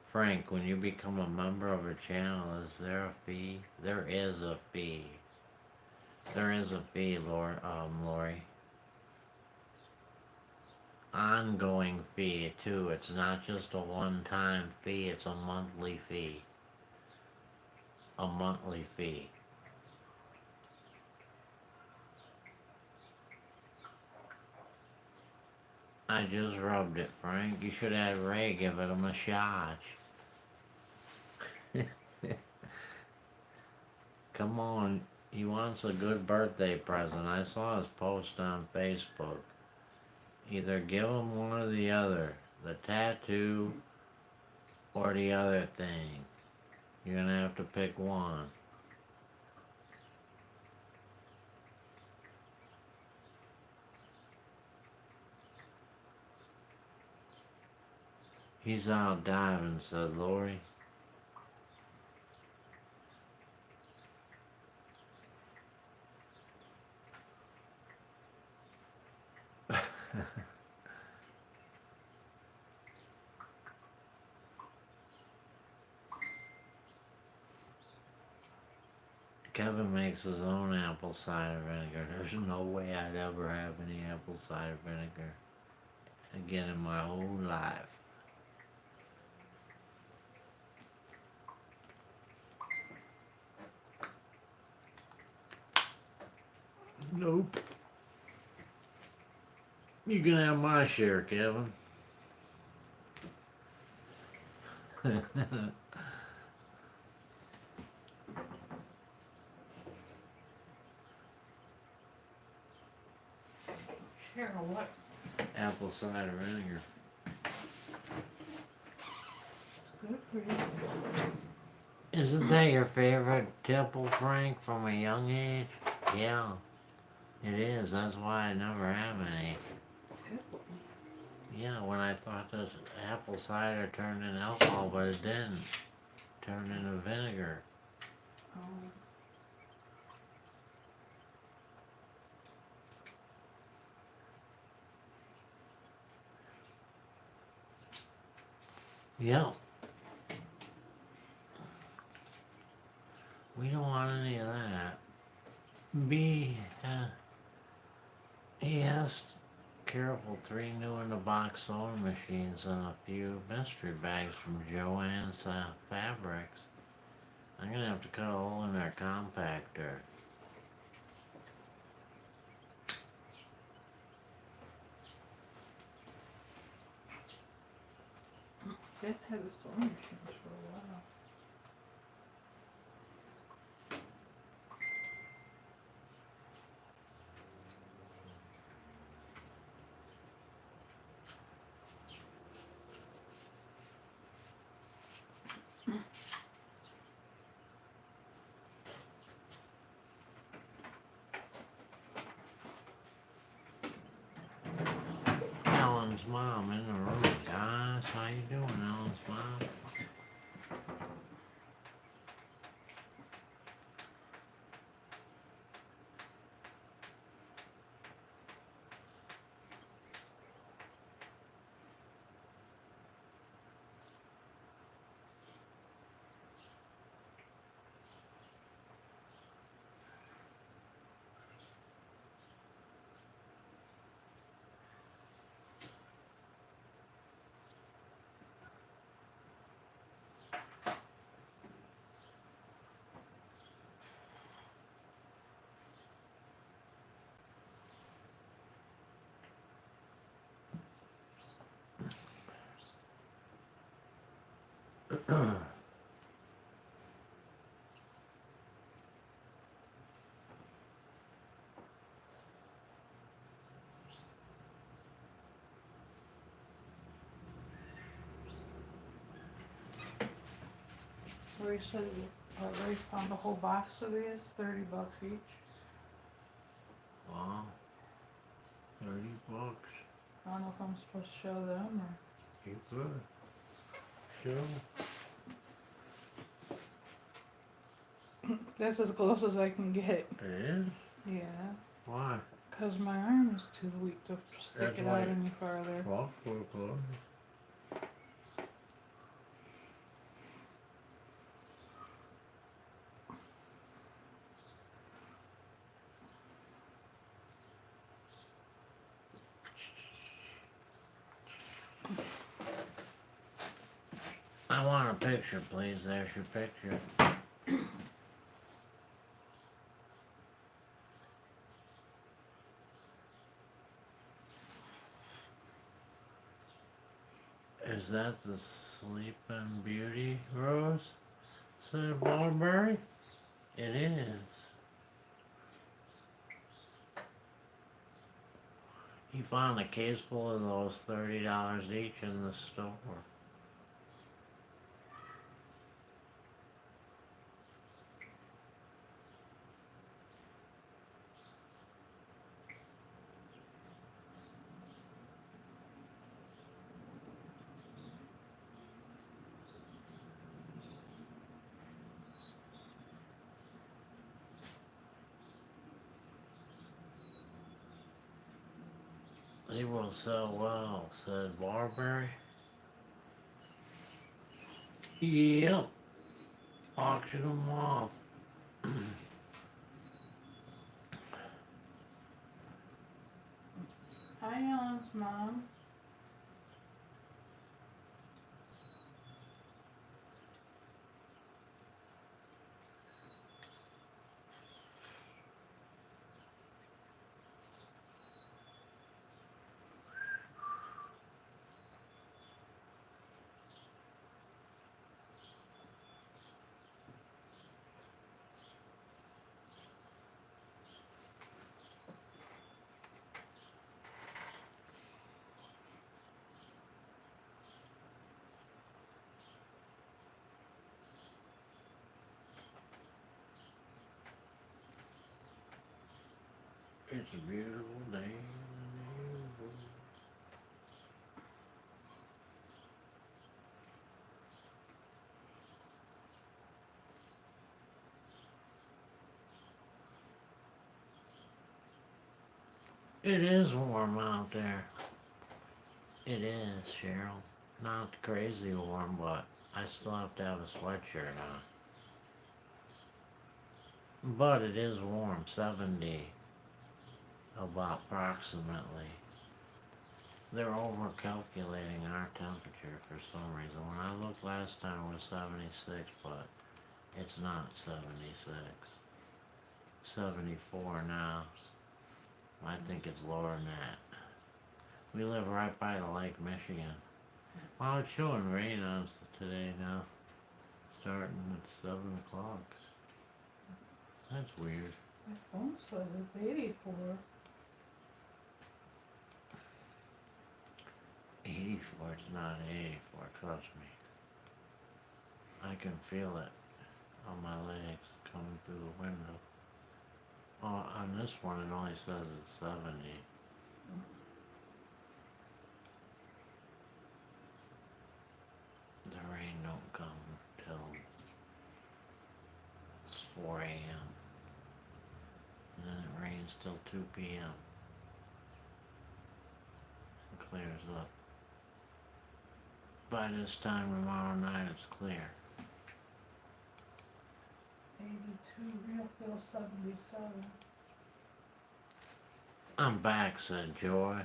Frank, when you become a member of a channel, is there a fee? There is a fee. There is a fee, Lori. Ongoing fee, too. It's not just a one-time fee, it's a monthly fee. A monthly fee. I just rubbed it, Frank. You should have Ray give it a massage. Come on, he wants a good birthday present. I saw his post on Facebook. Either give him one or the other. The tattoo or the other thing. You're gonna have to pick one. He's out diving, said Lori. Kevin makes his own apple cider vinegar. There's no way I'd ever have any apple cider vinegar again in my whole life. Nope. You can have my share, Kevin. Cheryl, what? Apple cider vinegar. It's good for you. Isn't that your favorite tipple, Frank, from a young age? Yeah, it is. That's why I never have any. Tipple. Yeah, when I thought this apple cider turned into alcohol, but it didn't. Turned into vinegar. Oh. Yep. We don't want any of that. B, he asked, careful, 3 new in the box sewing machines and a few mystery bags from Joann's Fabrics. I'm gonna have to cut a hole in their compactor. They've had the sewing machines for a while. Alan's mom in the room, guys. How you doing, Alan's mom? Ray said, Ray found a whole box of these, $30 each. Wow. $30. I don't know if I'm supposed to show them or. You could. Sure. That's as close as I can get. It is? Yeah. Why? 'Cause my arm is too weak to stick That's it why- out any farther. Well, close. I want a picture, please. There's your picture. Is that the Sleeping Beauty rose? Said Mulberry? It is. He found a case full of those $30 each in the store. They will sell well, said Barberry. Yep. Auction them off. Hi, Ellen's mom. It's a beautiful day in the neighborhood. It is warm out there. It is, Cheryl. Not crazy warm, but I still have to have a sweatshirt on. But it is warm, 70, about approximately. They're over calculating our temperature for some reason. When I looked last time it was 76, but it's not 76. 74 now. I think it's lower than that. We live right by the Lake Michigan. Well, it's showing rain on us today now. Starting at 7 o'clock. That's weird. My phone says it's 84. 84, it's not 84, trust me. I can feel it on my legs coming through the window. Oh, on this one it only says it's 70. The rain don't come till it's 4 a.m. And then it rains till 2 p.m. It clears up. By this time tomorrow night it's clear. 82, real feel 77. I'm back, said Joy.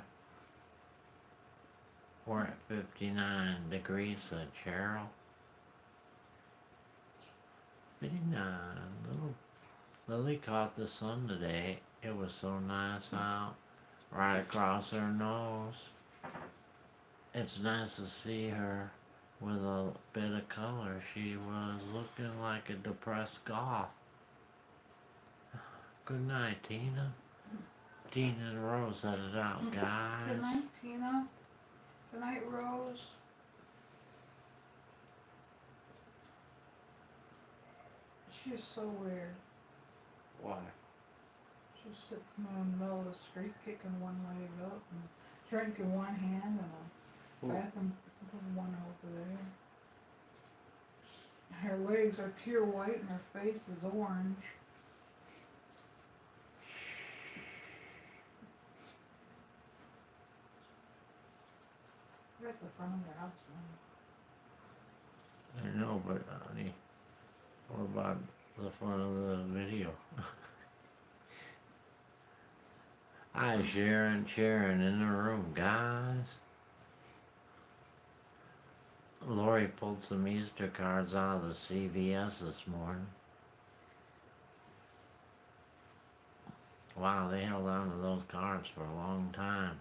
We're at 59 degrees, said Cheryl. 59. Lily caught the sun today. It was so nice out. Right across her nose. It's nice to see her with a bit of color. She was looking like a depressed goth. Good night, Tina. Tina and Rose had it out, guys. Good night, Tina. Good night, Rose. She's so weird. Why? She's sitting in the middle of the street, kicking one leg up and drinking one hand and a bathroom with one over there. Her legs are pure white and her face is orange. We're at the front of the house now. I know, but honey, what about the front of the video? Hi, Sharon in the room, guys. Lori pulled some Easter cards out of the CVS this morning. Wow, they held on to those cards for a long time.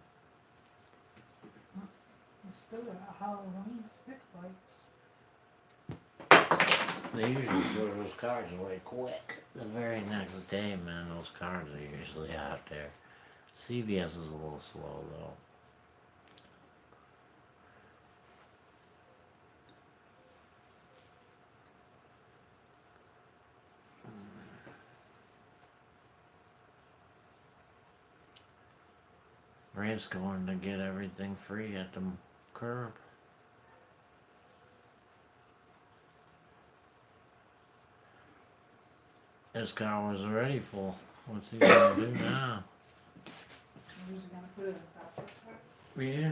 We still got Halloween stick lights. They usually throw those cards away quick. The very next day, man, those cards are usually out there. CVS is a little slow, though. Ray's going to get everything free at the curb. His car was already full. What's he gonna do now? Who's gonna put it in the top of the car? Yeah.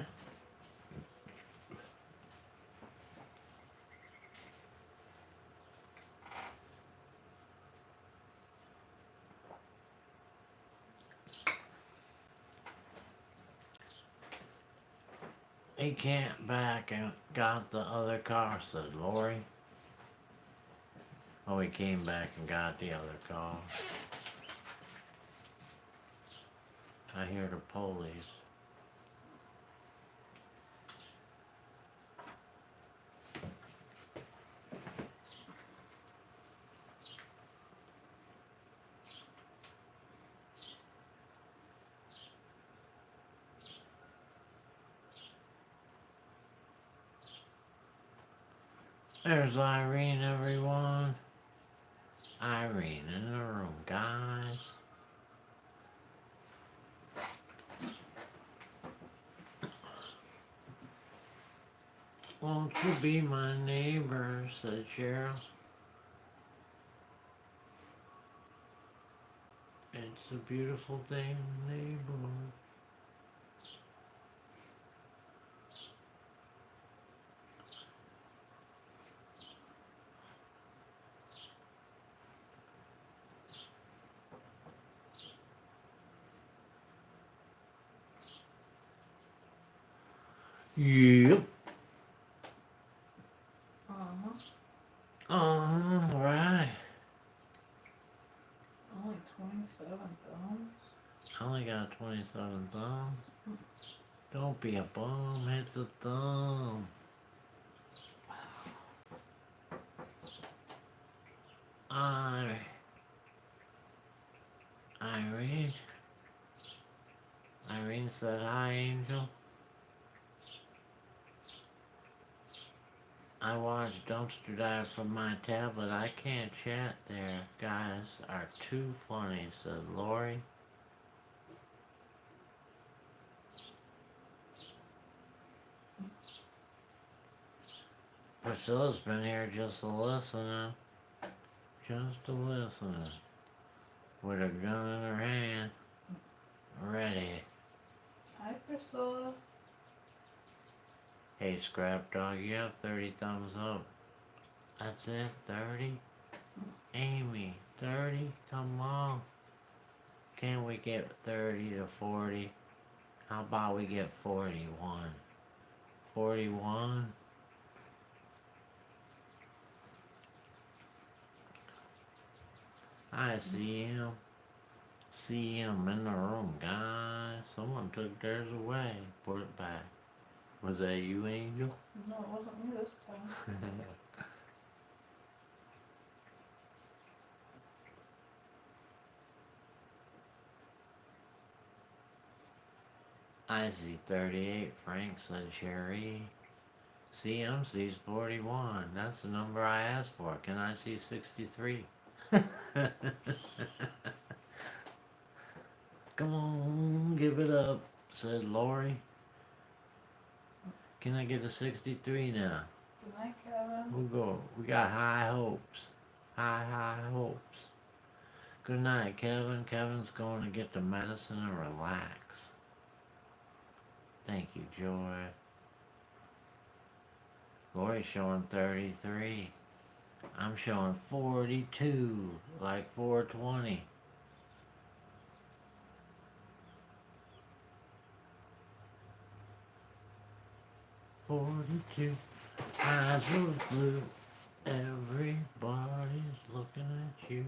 He can't back and got the other car, said Lori. Oh, he came back and got the other car. I hear the police. There's Irene, everyone. Irene in the room, guys. Won't you be my neighbor, said Cheryl. It's a beautiful day in the neighborhood. Yep. Right. Only 27 thumbs. I only got 27 thumbs. Don't be a bum, hit the thumb. Irene. Irene said hi, Angel. I watched Dumpster Dive from my tablet. I can't chat there. Guys are too funny, said Lori. Priscilla's been here just a listener. Just a listener. With a gun in her hand. Ready. Hi, Priscilla. Hey, Scrap Dog, you have 30 thumbs up. That's it, 30? Amy, 30? Come on. Can we get 30 to 40? How about we get 41? 41? I see him. See him in the room, guys. Someone took theirs away. Put it back. Was that you, Angel? No, it wasn't me this time. I see 38, Frank said Sherry. CM sees 41. That's the number I asked for. Can I see 63? Come on, give it up, said Lori. Can I get a 63 now? Good night, Kevin. We'll go. We got high hopes. High hopes. Good night, Kevin. Kevin's going to get the medicine and relax. Thank you, Joy. Lori's showing 33. I'm showing 42, like 420. "42 eyes of blue, everybody's looking at you."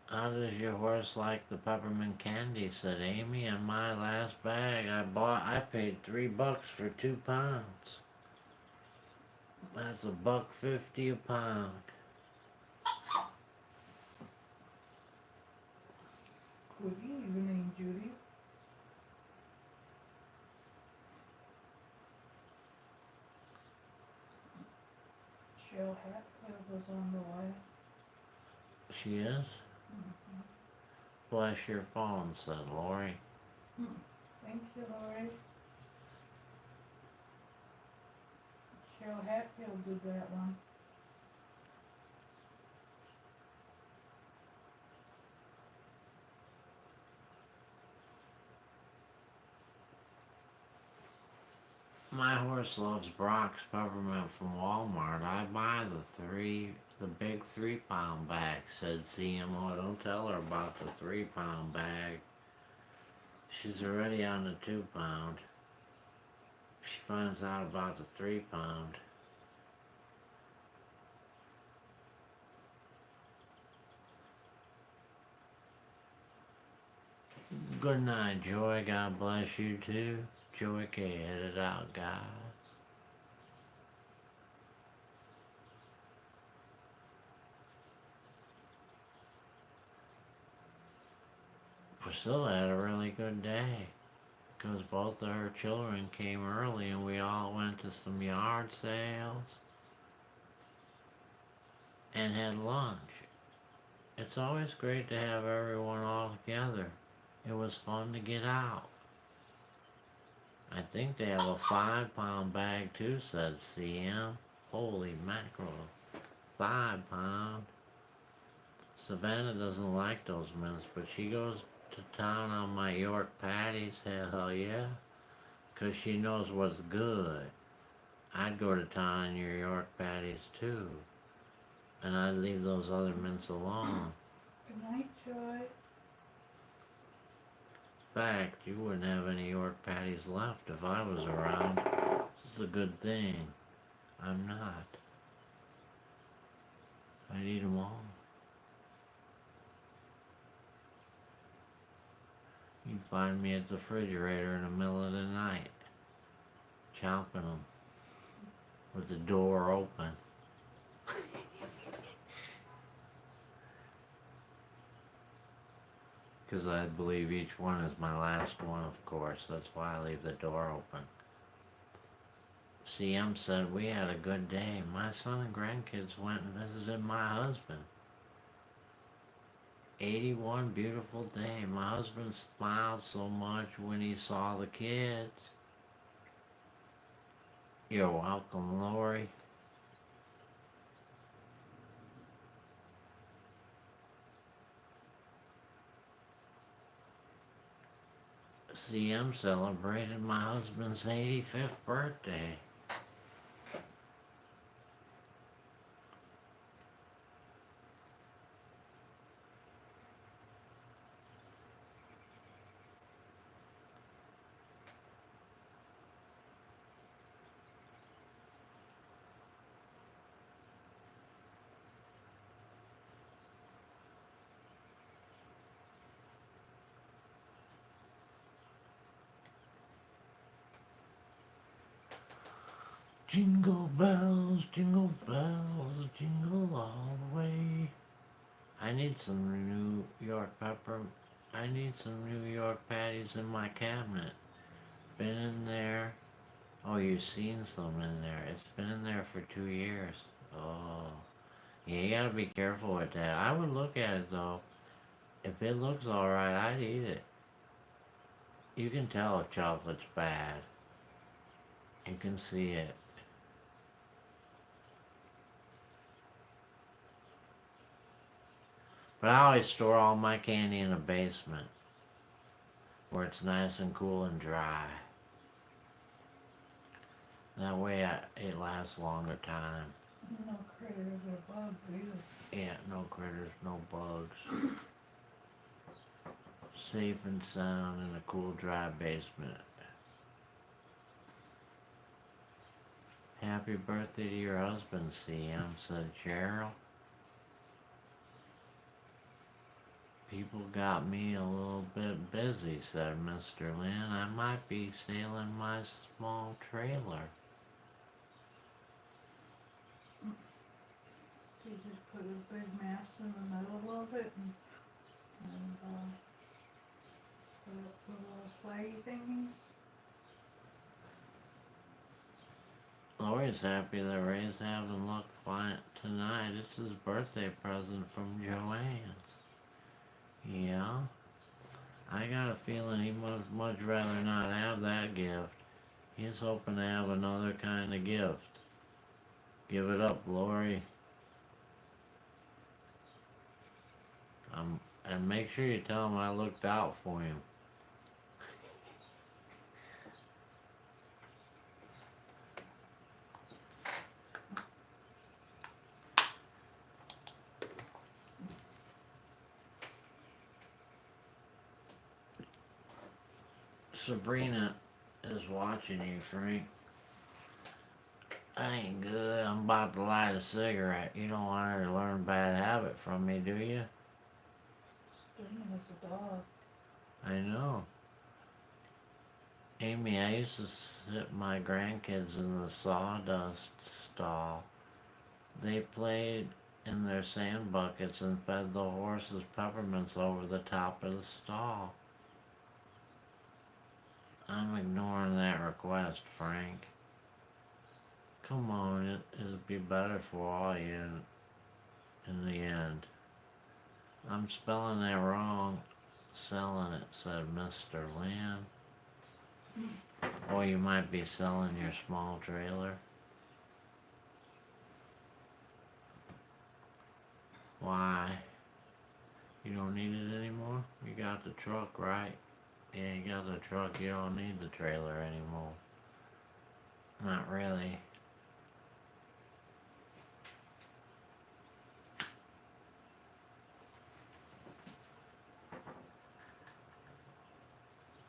How does your horse like the peppermint candy? Said Amy. In my last bag I paid $3 for 2 pounds. That's $1.50 a pound. Good evening, Judy. Cheryl Hatfield was on the way. She is? Mm-hmm. Bless your phone, said Lori. Thank you, Lori. Cheryl Hatfield did that one. My horse loves Brock's peppermint from Walmart. I buy the big 3-pound bag, said CMO. Don't tell her about the 3-pound bag. She's already on the 2-pound. She finds out about the 3-pound. Good night, Joy. God bless you too. Joy K headed out, guys. Priscilla had a really good day because both of her children came early and we all went to some yard sales and had lunch. It's always great to have everyone all together. It was fun to get out. I think they have a 5-pound bag too, said CM. Holy mackerel. 5-pound. Savannah doesn't like those mints, but she goes to town on my York patties. Hell yeah. 'Cause she knows what's good. I'd go to town on your York patties too. And I'd leave those other mints alone. Good night, Joy. In fact, you wouldn't have any York patties left if I was around. This is a good thing. I'm not. I'd eat them all. You'd find me at the refrigerator in the middle of the night, chomping them with the door open. Because I believe each one is my last one, of course. That's why I leave the door open. CM said we had a good day. My son and grandkids went and visited my husband. 81 beautiful day. My husband smiled so much when he saw the kids. You're welcome, Lori. CM celebrated my husband's 85th birthday. jingle bells, jingle all the way. I need some New York pepper. I need some New York patties in my cabinet. Been in there. Oh, you've seen some in there. It's been in there for 2 years. Oh. Yeah, you gotta be careful with that. I would look at it though. If it looks alright, I'd eat it. You can tell if chocolate's bad. You can see it. But I always store all my candy in the basement where it's nice and cool and dry. That way it lasts a longer time. No critters or bugs either. Yeah, no critters, no bugs. Safe and sound in a cool, dry basement. Happy birthday to your husband, CM, said Cheryl. People got me a little bit busy, said Mr. Lynn. I might be sailing my small trailer. You just put a big mass in the middle of it and put up the little flaggy thingy. Lori's happy that Ray's having luck fine tonight. It's his birthday present from Joanne's. Yeah. I got a feeling he must much rather not have that gift. He's hoping to have another kind of gift. Give it up, Lori. And make sure you tell him I looked out for him. Sabrina is watching you, Frank. I ain't good. I'm about to light a cigarette. You don't want her to learn a bad habit from me, do you? Skinny as a dog. I know. Amy, I used to sit my grandkids in the sawdust stall. They played in their sand buckets and fed the horses peppermints over the top of the stall. I'm ignoring that request, Frank. Come on, it'll be better for all you in the end. I'm spelling that wrong. Selling it, said Mr. Lynn. Or you might be selling your small trailer. Why? You don't need it anymore? You got the truck, right? Yeah, you got the truck, you don't need the trailer anymore. Not really.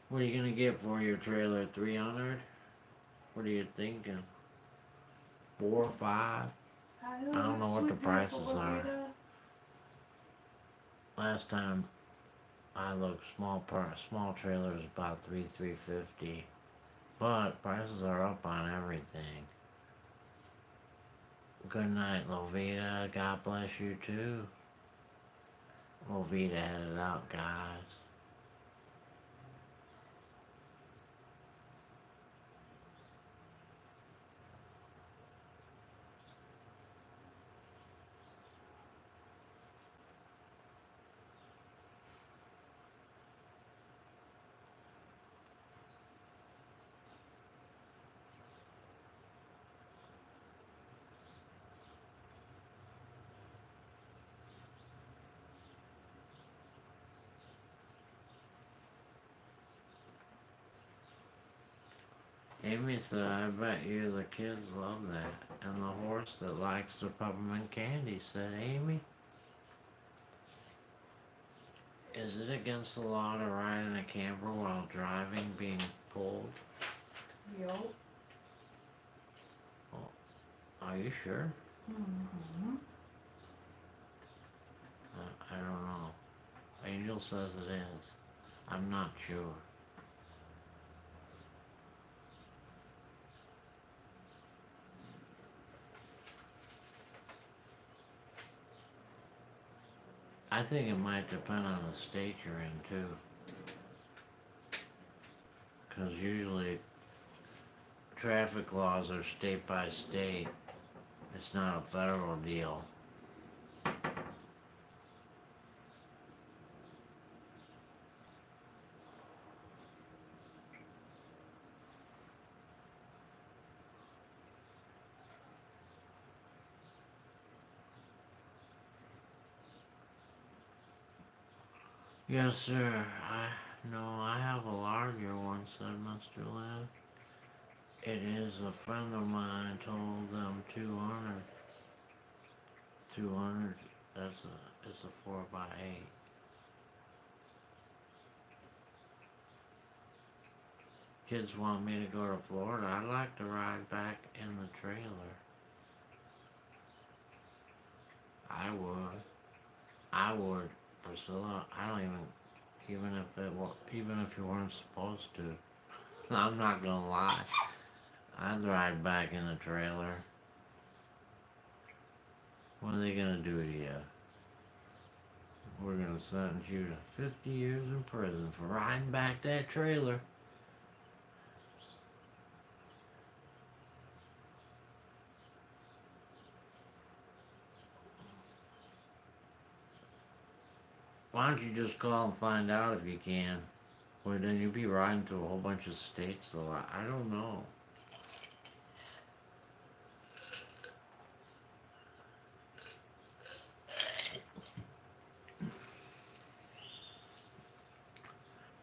What are you gonna get for your trailer? 300? What are you thinking? 4 or 5? I don't know what the prices are. Last time I looked, small trailer is about $350. But prices are up on everything. Good night, Lovita. God bless you too. Lovita headed out, guys. Amy said, I bet you the kids love that. And the horse that likes the peppermint candy, said Amy. Is it against the law to ride in a camper while driving being pulled? Yup. Oh, are you sure? Mm-hmm. I don't know. Angel says it is. I'm not sure. I think it might depend on the state you're in too. Because usually traffic laws are state by state. It's not a federal deal. Yes, sir. I have a larger one, said Mr. Lynn. It is a friend of mine told them 200. 200, it's a 4 by 8. Kids want me to go to Florida. I'd like to ride back in the trailer. I would. I would, Priscilla. I don't even if you weren't supposed to. I'm not gonna lie. I'd ride back in the trailer. What are they gonna do to you? We're gonna sentence you to 50 years in prison for riding back that trailer. Why don't you just call and find out if you can? Well, then you'd be riding to a whole bunch of states, though. I don't know.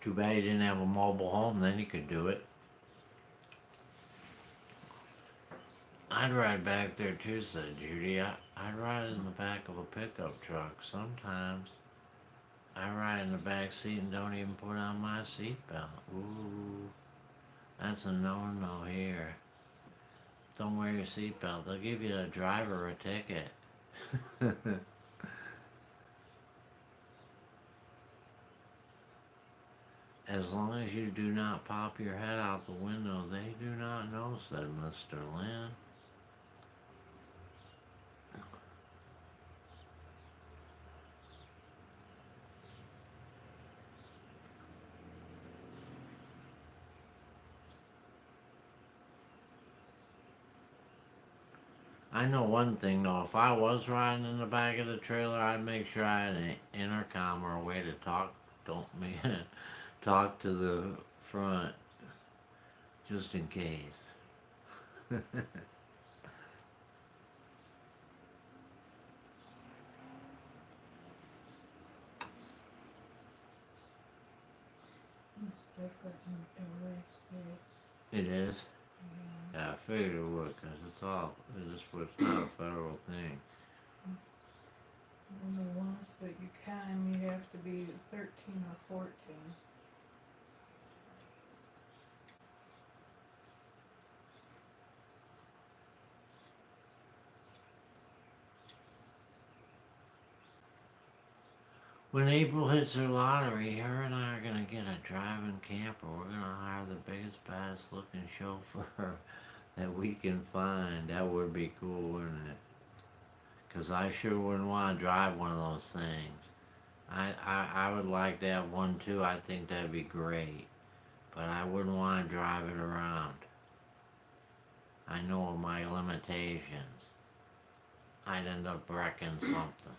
Too bad you didn't have a mobile home, then you could do it. I'd ride back there too, said Judy. I'd ride in the back of a pickup truck sometimes. I ride in the back seat and don't even put on my seatbelt. Ooh, that's a no-no here. Don't wear your seatbelt. They'll give you the driver a ticket. As long as you do not pop your head out the window, they do not know, said Mr. Lynn. I know one thing though, if I was riding in the back of the trailer, I'd make sure I had an intercom or a way to don't me talk to the front, just in case. It's different in every state. It is? Yeah. Yeah, I figured it would, because it's not a federal thing. And the ones that you can, you have to be 13 or 14. When April hits her lottery, her and I are gonna get a driving camper. We're gonna hire the biggest, baddest looking chauffeur that we can find. That would be cool, wouldn't it? Because I sure wouldn't want to drive one of those things. I would like to have one too. I think that'd be great. But I wouldn't want to drive it around. I know my limitations. I'd end up wrecking something.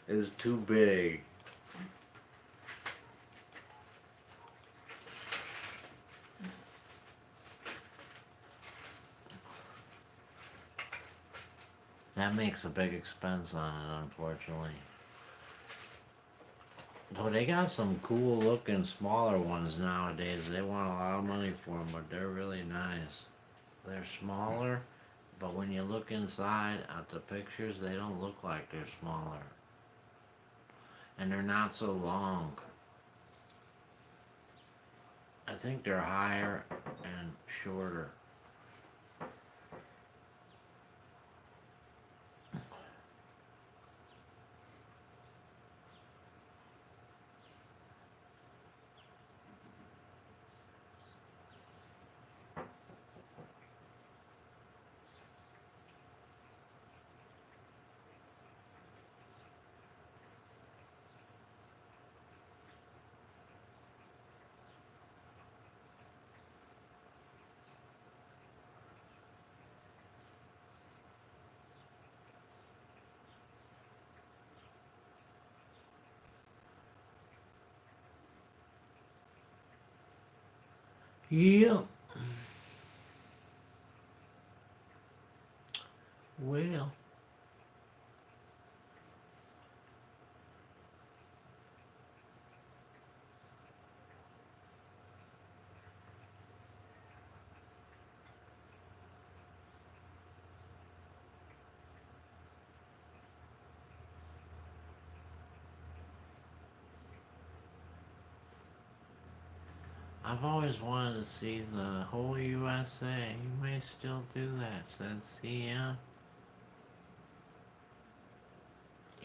It's too big. That makes a big expense on it, unfortunately. Though they got some cool looking smaller ones nowadays. They want a lot of money for them, but they're really nice. They're smaller, but when you look inside at the pictures, they don't look like they're smaller. And they're not so long. I think they're higher and shorter. Yeah. Well, I've always wanted to see the whole USA. You may still do that, said CM.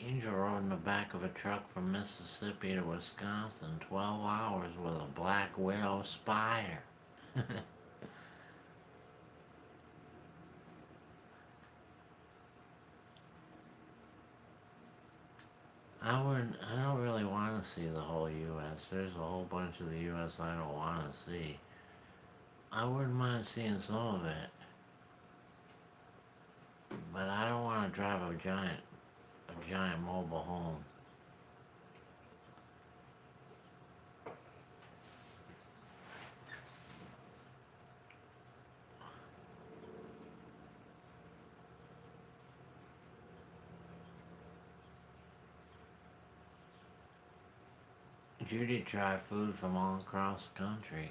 Angel rode in the back of a truck from Mississippi to Wisconsin, 12 hours with a black widow spider. I don't really want to see the whole U.S. There's a whole bunch of the U.S. I don't want to see. I wouldn't mind seeing some of it, but I don't want to drive a giant mobile home. Judy tried food from all across the country.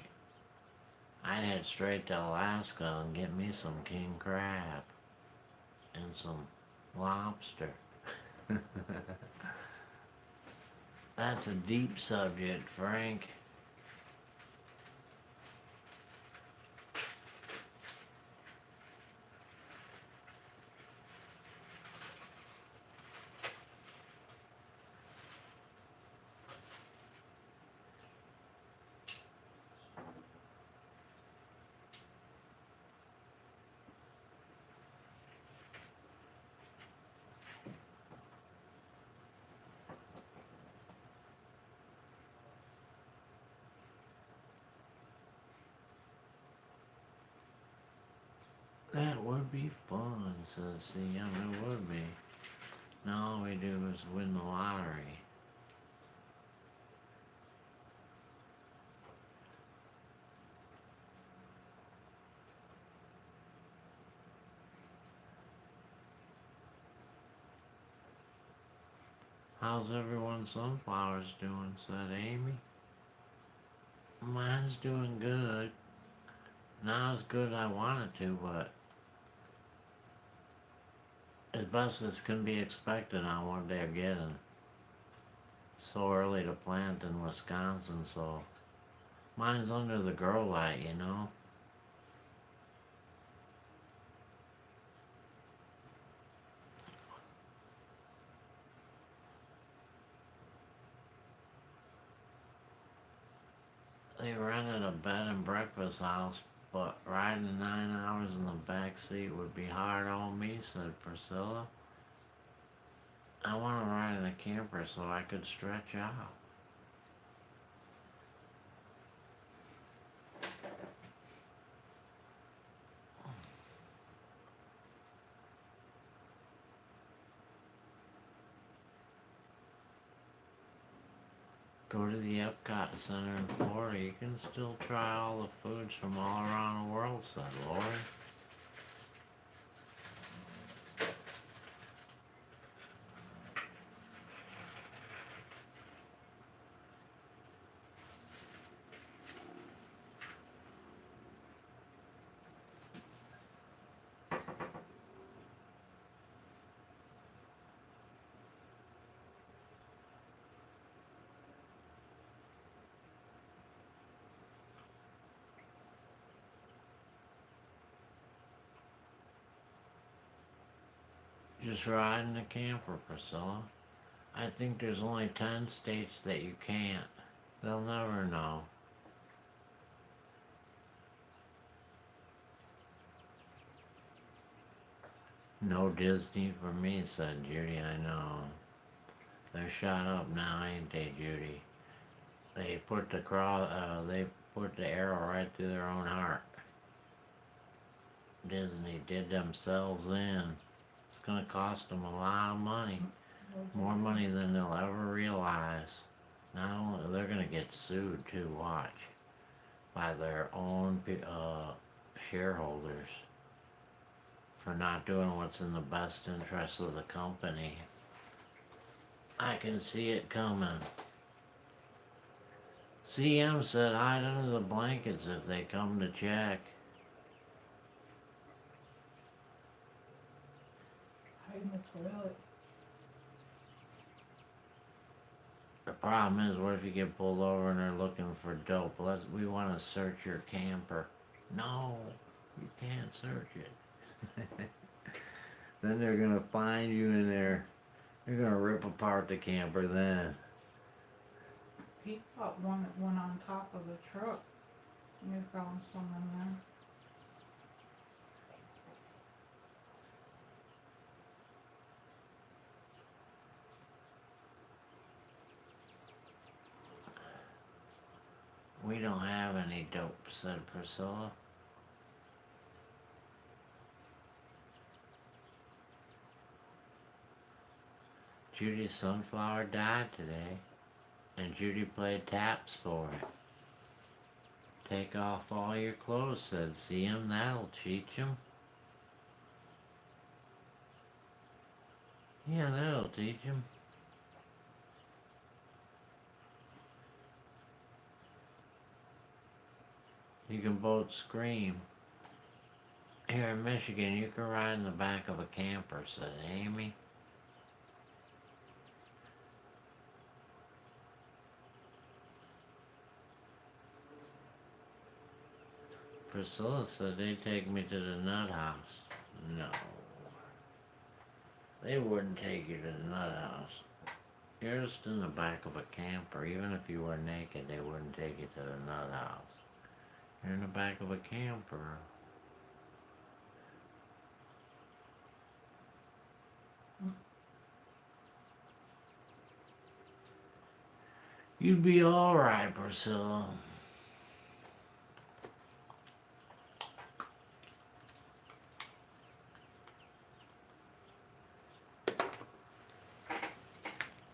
I'd head straight to Alaska and get me some king crab and some lobster. That's a deep subject, Frank. That would be fun, says CM. It would be. Now all we do is win the lottery. How's everyone's sunflowers doing, said Amy. Mine's doing good. Not as good as I wanted to, but as best as can be expected on what they're getting. So early to plant in Wisconsin, so mine's under the grow light, you know. They rented a bed and breakfast house, but riding 9 hours in the back seat would be hard on me, said Priscilla. I want to ride in a camper so I could stretch out. Go to the Epcot Center in Florida. You can still try all the foods from all around the world, said Lori. Just ride in a camper, Priscilla. I think there's only 10 states that you can't. They'll never know. No Disney for me, said Judy. I know. They're shot up now, ain't they, Judy? They put they put the arrow right through their own heart. Disney did themselves in. It's gonna cost them a lot of money. More money than they'll ever realize. Not only, they're gonna get sued too, watch. by their own shareholders for not doing what's in the best interest of the company. I can see it coming. CM said hide under the blankets if they come to check. Hide in the toilet. The problem is, what if you get pulled over and they're looking for dope? We want to search your camper. No, you can't search it. Then they're gonna find you in there. They're gonna rip apart the camper then. He bought one that went on top of the truck. And we found some in there. We don't have any dope, said Priscilla. Judy's sunflower died today, and Judy played taps for it. Take off all your clothes, said CM, that'll teach him. Yeah, that'll teach him. You can both scream. Here in Michigan, you can ride in the back of a camper, said Amy. Priscilla said they'd take me to the nut house. No. They wouldn't take you to the nut house. You're just in the back of a camper. Even if you were naked, they wouldn't take you to the nut house. You're in the back of a camper. You'd be alright, Priscilla.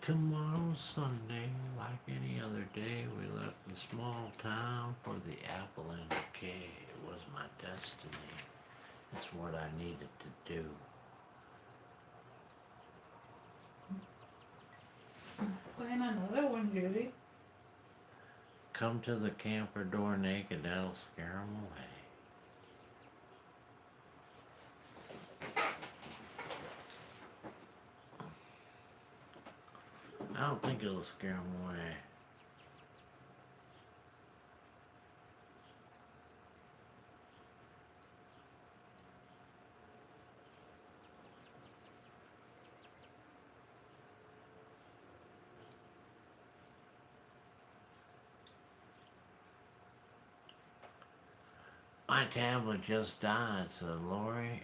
Tomorrow's Sunday, like any other day, we left the small town for the apple and the cake. It was my destiny. It's what I needed to do. Playing another one, Judy. Come to the camper door naked, that'll scare them away. I don't think it'll scare them away. My tablet just died, said Lori.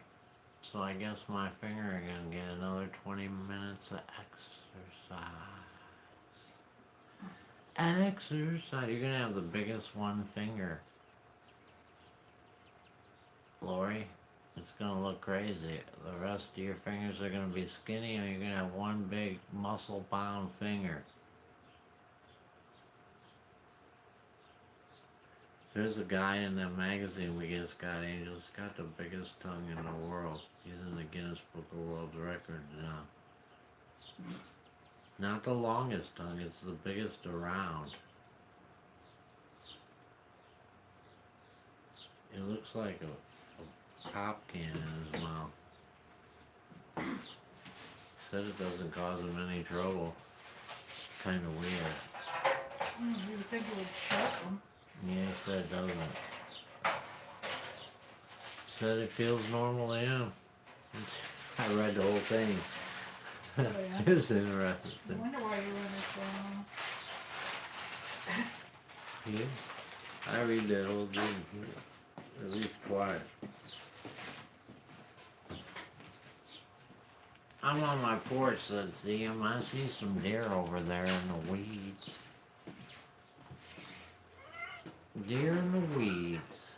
So I guess my finger are gonna get another 20 minutes of exercise. Exercise. You're gonna have the biggest one finger, Lori. It's gonna look crazy. The rest of your fingers are gonna be skinny, and you're gonna have one big muscle-bound finger. There's a guy in that magazine we just got, Angel's got the biggest tongue in the world. He's in the Guinness Book of World Records now. Not the longest tongue, it's the biggest around. It looks like a pop can in his mouth. Said it doesn't cause him any trouble. Kind of weird. You would think it would choke them. Yeah, he said it doesn't. Said it feels normal to him. I read the whole thing. Oh, yeah? It was interesting. I wonder why you were in this Yeah. I read that whole thing. At least twice. I'm on my porch, said CM. I see some deer over there in the weeds. Deer in the weeds.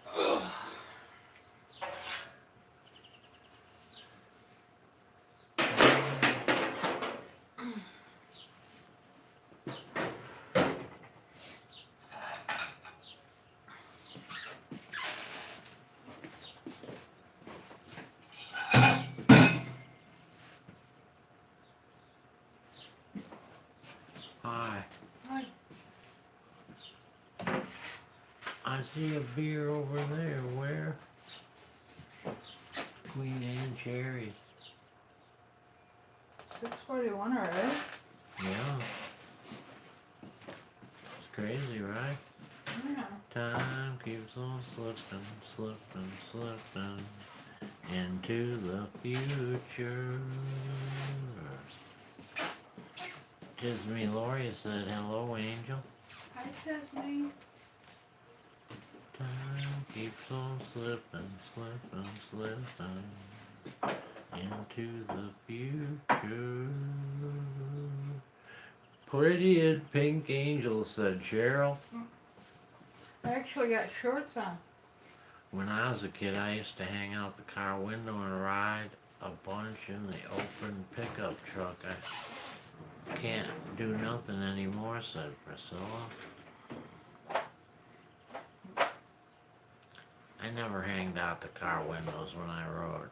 see a beer over there. Where? Queen Anne cherries. 6:41 already? Yeah. It's crazy, right? Yeah. Time keeps on slipping, slipping, slipping into the future. Tis me, Lori said, hello, Angel. Hi, Tisney. Time keeps on slipping, slipping, slipping into the future. Pretty and pink angel, said Cheryl. I actually got shorts on. When I was a kid, I used to hang out the car window and ride a bunch in the open pickup truck. I can't do nothing anymore, said Priscilla. I never hanged out the car windows when I rode.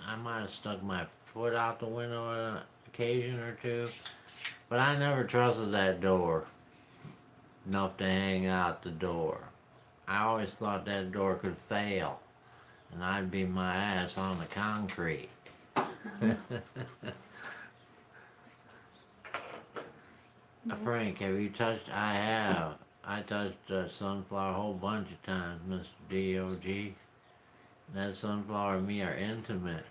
I might have stuck my foot out the window on an occasion or two, but I never trusted that door enough to hang out the door. I always thought that door could fail, and I'd be my ass on the concrete. Frank, have you touched? I have. I touched a sunflower a whole bunch of times, Mr. D.O.G. That sunflower and me are intimate.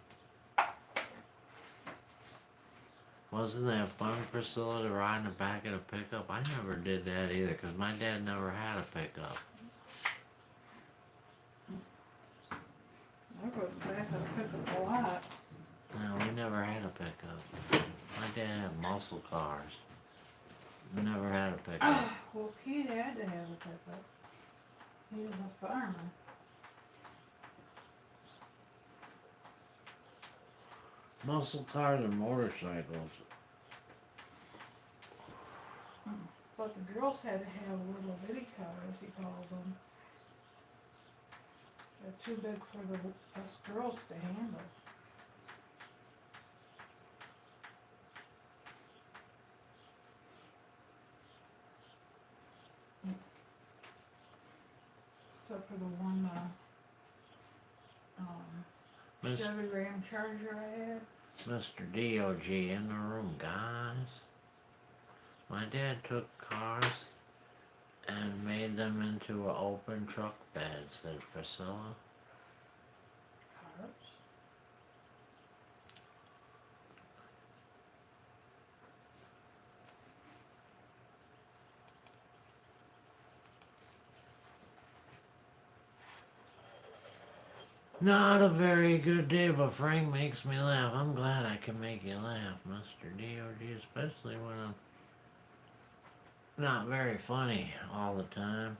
Wasn't that fun, Priscilla, to ride in the back of the pickup? I never did that either, because my dad never had a pickup. I rode back and picked up a lot. No, we never had a pickup. My dad had muscle cars. We never had a pickup. Well, Pete had to have a pickup. He was a farmer. Muscle cars and motorcycles. But the girls had to have little bitty cars, he called them. They're too big for us girls to handle. Except for the one Miss- Chevy Ram Charger I had. Mr. D.O.G. in the room, guys. My dad took cars and made them into an open truck bed, said Priscilla. Cars. Not a very good day, but Frank makes me laugh. I'm glad I can make you laugh, Mr. D.O.G., especially when I'm not very funny all the time.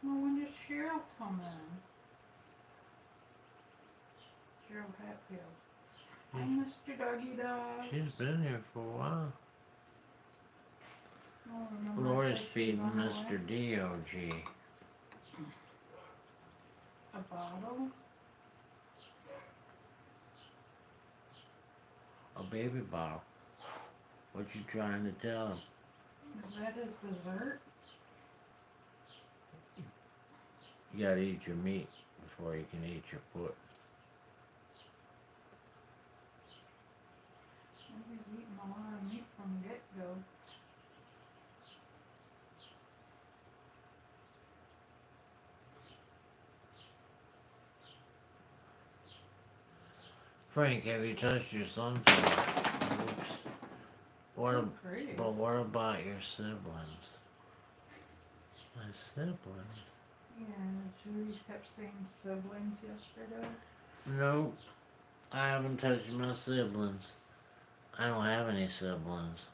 Well, when does Cheryl come in? Cheryl Hatfield. Hi, Mr. Doggy Dog. She's been here for a while. Oh, remember I Lori's said she feeding was on the way? Mr. D.O.G. A bottle? A baby bottle. What you trying to tell him? Is that his dessert? You gotta eat your meat before you can eat your foot. He's eating a lot of meat from the get-go. Frank, have you touched your sunflower? Oops. Pretty. But what about your siblings? My siblings? Yeah, Judy kept saying siblings yesterday. No, I haven't touched my siblings. I don't have any siblings.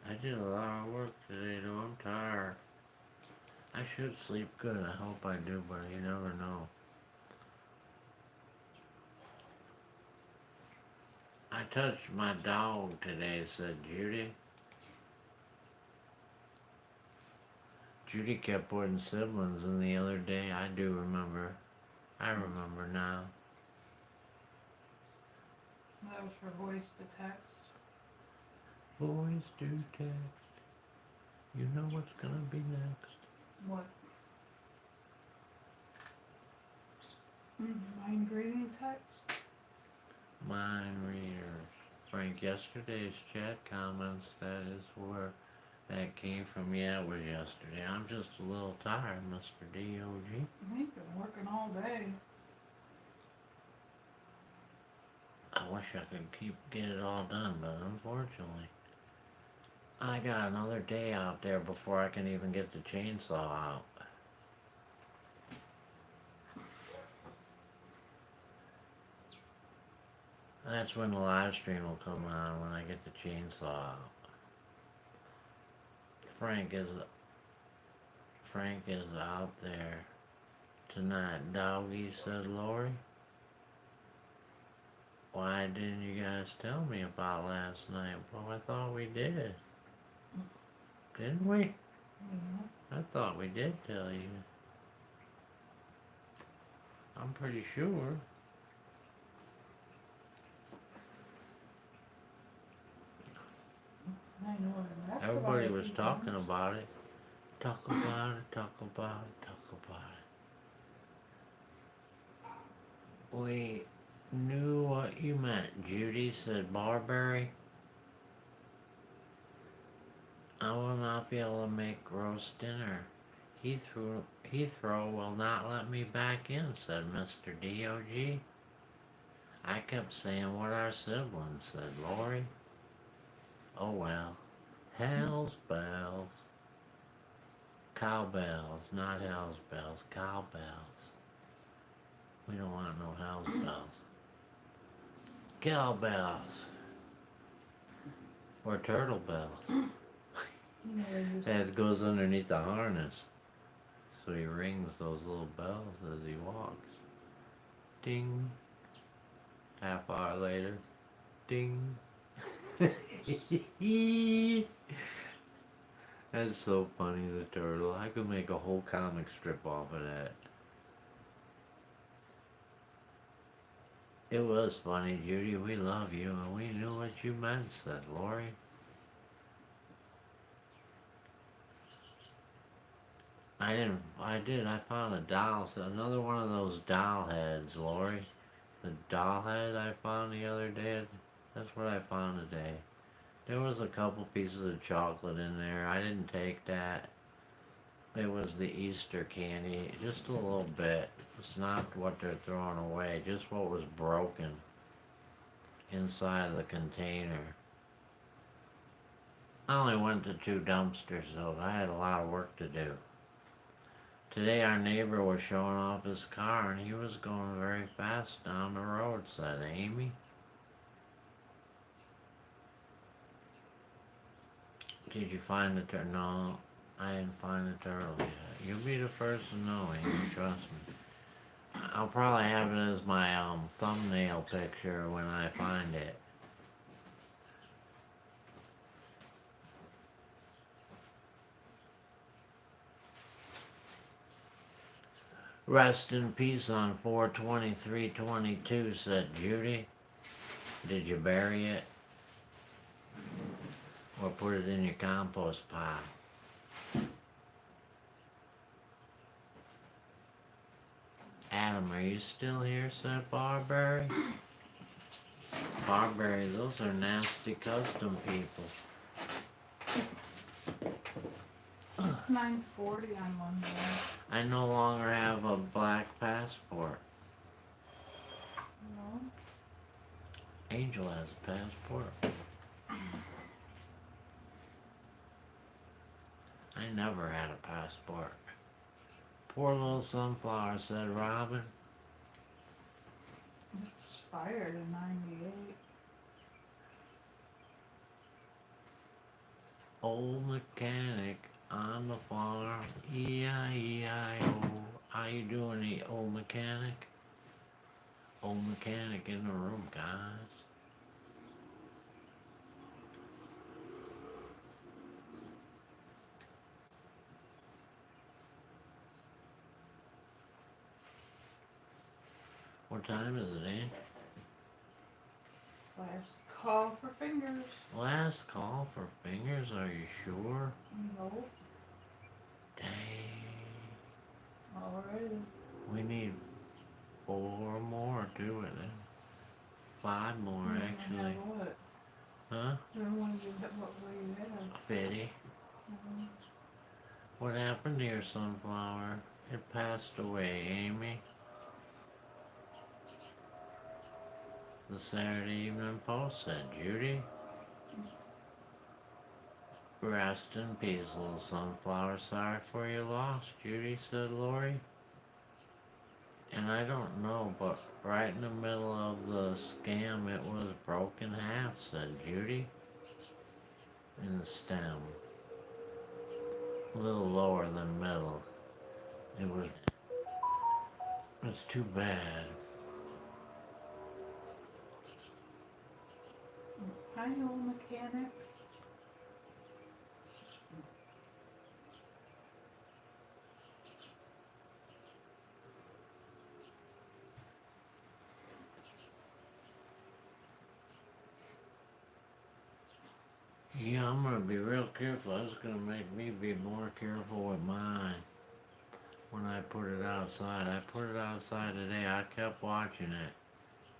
I did a lot of work today, though. I'm tired. I should sleep good. I hope I do, but you never know. I touched my dog today, said Judy. Judy kept putting siblings in the other day. I do remember. I remember now. That was for voice to text. Boys do text. You know what's gonna be next. What? Mind reading text? Mind readers. Frank, yesterday's chat comments, that is where that came from. Yeah, it was yesterday. I'm just a little tired, Mr. DOG. You've been working all day. I wish I could get it all done, but unfortunately, I got another day out there before I can even get the chainsaw out. That's when the live stream will come on, when I get the chainsaw out. Frank is out there tonight. Doggy, said Lori. Why didn't you guys tell me about last night? Well, I thought we did. Didn't we? Yeah. I thought we did tell you. I'm pretty sure. I know what I asked Everybody about it was a few talking times. about it. Talk about it, talk about it, talk about it. We knew what you meant, Judy, said Barberry. I will not be able to make roast dinner. Heathrow will not let me back in, said Mr. DOG. I kept saying what our siblings, said Lori. Oh well. Hell's bells. Cowbells, not hell's bells, cowbells. We don't want no hell's bells. Cowbells. Or turtle bells. You know, they just, That goes underneath the harness. So he rings those little bells as he walks. Ding. Half hour later. Ding. That's so funny, the turtle. I could make a whole comic strip off of that. It was funny, Judy. We love you, and we knew what you meant, said Lori. I found a doll, another one of those doll heads, Lori. The doll head I found the other day, that's what I found today. There was a couple pieces of chocolate in there. I didn't take that. It was the Easter candy, just a little bit. It's not what they're throwing away, just what was broken inside of the container. I only went to 2 dumpsters though. I had a lot of work to do. Today our neighbor was showing off his car and he was going very fast down the road, said Amy. Did you find the turtle? No, I didn't find the turtle yet. You'll be the first to know, Amy, trust me. I'll probably have it as my thumbnail picture when I find it. Rest in peace on 4/23/22, said Judy. Did you bury it? Or put it in your compost pile? Adam, are you still here, said Barberry? Barberry, those are nasty custom people. it's 9:40 on Monday. I no longer have a black passport. No? Angel has a passport. I never had a passport. Poor little sunflower, said Robin. It expired in 98. Old mechanic on the farm. E-I-E-I-O. How you doing, the old mechanic? Old mechanic in the room, guys. What time is it, eh? Last call for fingers. Last call for fingers, are you sure? No. Dang. Alrighty. We need 4 more to it then. 5 more You actually. have what? Huh? Then when you have what will you have? 50. What happened to your sunflower? It passed away, Amy. The Saturday Evening Post said, Judy, rest in peace, little sunflower. Sorry for your loss, Judy, said Lori. And I don't know, but right in the middle of the scam, it was broken in half, said Judy. In the stem. A little lower than middle. It was... It's too bad. Hi, old mechanic. Yeah, I'm gonna be real careful. That's gonna make me be more careful with mine when I put it outside. I put it outside today. I kept watching it.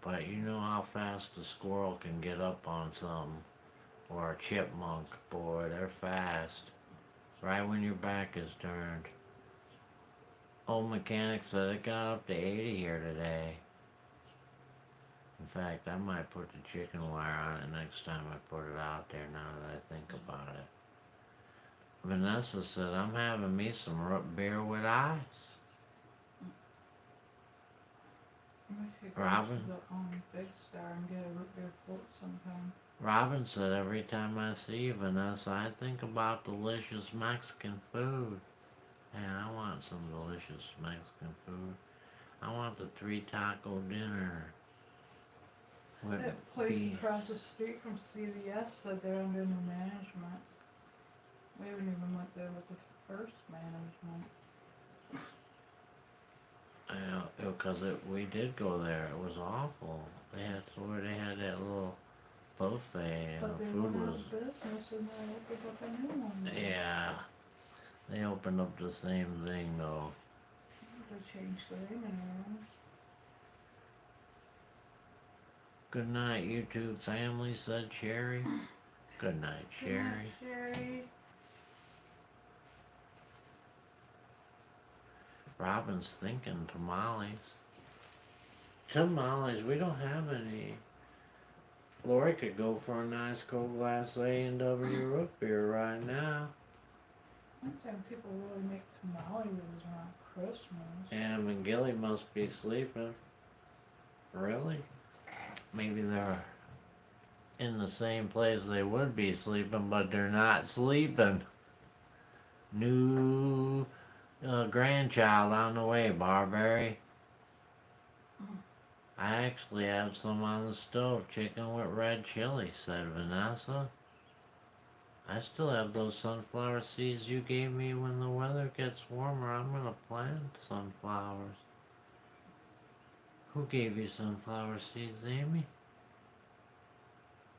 But you know how fast a squirrel can get up on something. Or a chipmunk. Boy, they're fast. Right when your back is turned. Old mechanic said it got up to 80 here today. In fact, I might put the chicken wire on it next time I put it out there, now that I think about it. Vanessa said, I'm having me some root beer with ice. We should go Robin? to the Big Star and get a root beer float sometime. Robin said, every time I see you, Vanessa, I think about delicious Mexican food. Man, I want some delicious Mexican food. I want the 3 taco dinner. With That place beef. across the street from CVS said they're under new management. We haven't even went there with the first management. I know, because we did go there. It was awful. They had that little buffet, and But the they food went out was. of business and they opened up a new one. Yeah, they opened up the same thing though. They changed the name around. Good night, you two family, said Sherry. Good night, Sherry. Good night, Sherry. Robin's thinking tamales. Tamales, we don't have any. Lori could go for a nice cold glass A&W root beer right now. Sometimes people really make tamales around Christmas. Adam and Gilly must be sleeping. Really? Maybe they're in the same place they would be sleeping, but they're not sleeping. New grandchild on the way, Barberry. I actually have some on the stove, chicken with red chili, said Vanessa. I still have those sunflower seeds you gave me. When the weather gets warmer, I'm gonna plant sunflowers. Who gave you sunflower seeds, Amy?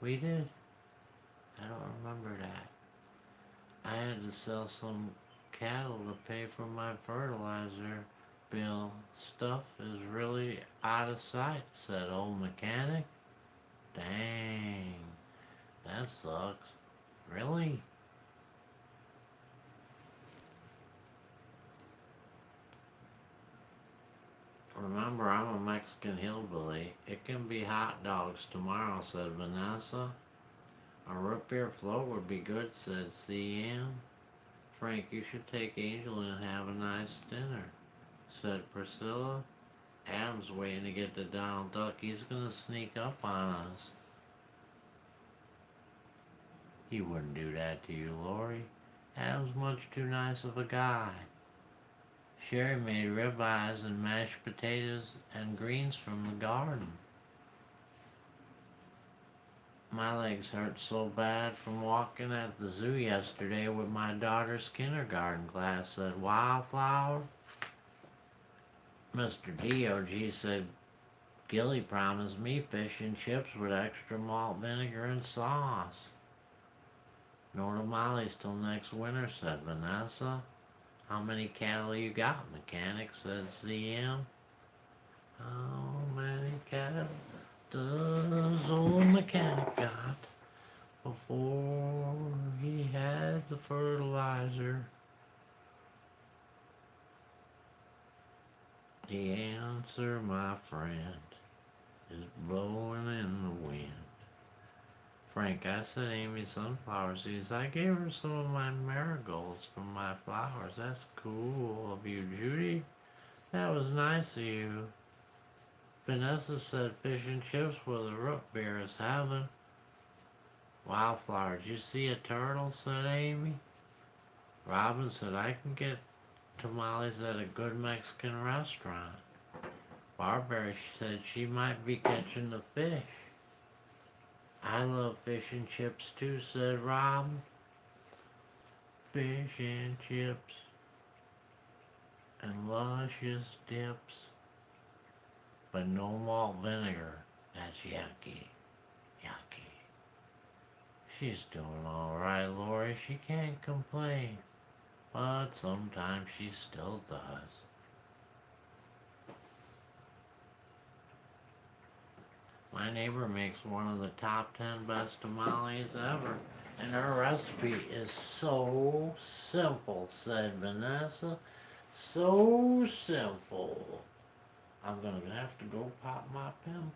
We did? I don't remember that. I had to sell some cattle to pay for my fertilizer bill. Stuff is really out of sight, said old mechanic. Dang, that sucks. Really? Remember, I'm a Mexican hillbilly. It can be hot dogs tomorrow, said Vanessa. A root beer float would be good, said CM. Frank, you should take Angel and have a nice dinner, said Priscilla. Adam's waiting to get the Donald Duck. He's gonna sneak up on us. He wouldn't do that to you, Lori. Adam's much too nice of a guy. Sherry made ribeyes and mashed potatoes and greens from the garden. My legs hurt so bad from walking at the zoo yesterday with my daughter's kindergarten class, said Wildflower. Mr. DOG said, Gilly promised me fish and chips with extra malt vinegar and sauce. No tamales till next winter, said Vanessa. How many cattle you got? Mechanic, said CM. How many cattle does old mechanic got before he had the fertilizer? The answer, my friend, is blowing in the wind. Frank, I said Amy sunflower seeds. I gave her some of my marigolds from my flowers. That's cool of you, Judy. That was nice of you. Vanessa said fish and chips with a root beer is heaven. Wildflower, did you see a turtle? Said Amy. Robin said I can get tamales at a good Mexican restaurant. Barbary said she might be catching the fish. I love fish and chips too, said Robin. Fish and chips and luscious dips, but no malt vinegar. That's yucky. Yucky. She's doing all right, Lori. She can't complain, but sometimes she still does. My neighbor makes one of the top 10 best tamales ever, and her recipe is so simple, said Vanessa. So simple. I'm gonna have to go pop my pimple.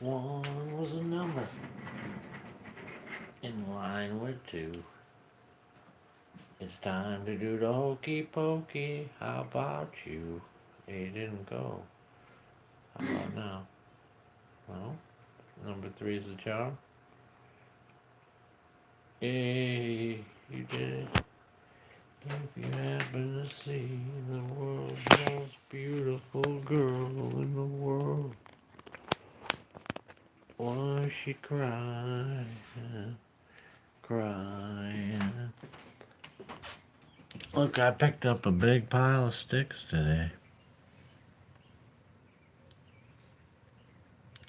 One was a number in line with two. It's time to do the hokey pokey. How about you? They didn't go. How about now? Well, number 3 is the charm. Hey, you did it. If you happen to see the world's most beautiful girl in the world, why is she crying? Crying. Look, I picked up a big pile of sticks today.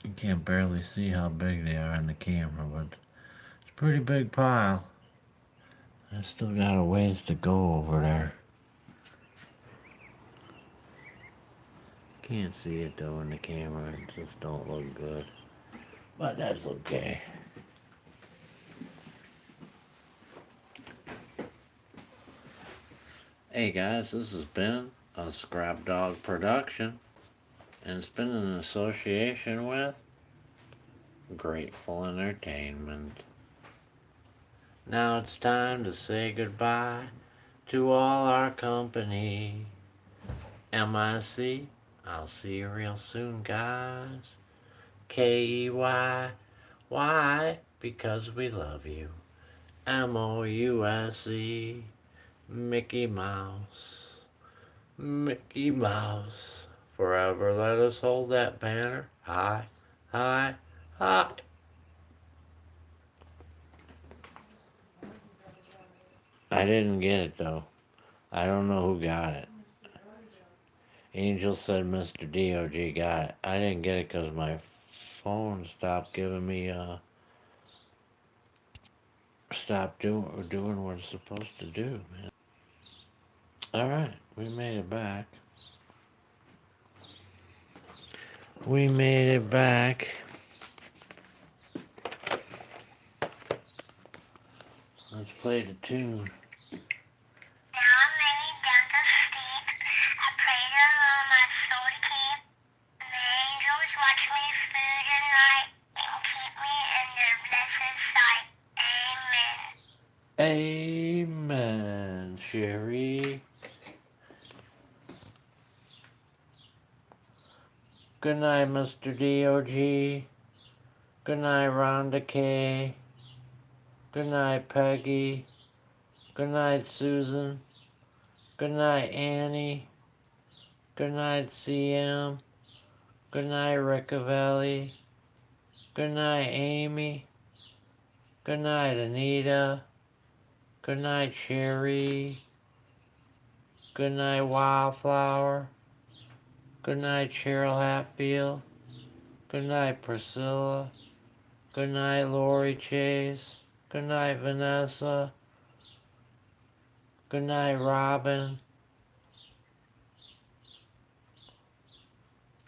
You can't barely see how big they are in the camera, but it's a pretty big pile. I still got a ways to go over there. Can't see it though in the camera, it just don't look good. But that's okay. Hey guys, this has been a Scrap Dog production, and it's been in association with Grateful Entertainment. Now it's time to say goodbye to all our company. MIC, I'll see you real soon, guys. KEY, why? Because we love you. MOUSE, Mickey Mouse. Mickey Mouse. Forever let us hold that banner high, high, high. I didn't get it though. I don't know who got it. Angel said Mr. DOG got it. I didn't get it because my phone stopped giving me stopped doing what it's supposed to do, man. Alright, we made it back. We made it back. Let's play the tune. Amen, Sherry. Good night, Mr. DOG. Good night, Rhonda K. Good night, Peggy. Good night, Susan. Good night, Annie. Good night, CM. Good night, Riccavelli. Good night, Amy. Good night, Anita. Good night, Sherry. Good night, Wildflower. Good night, Cheryl Hatfield. Good night, Priscilla. Good night, Lori Chase. Good night, Vanessa. Good night, Robin.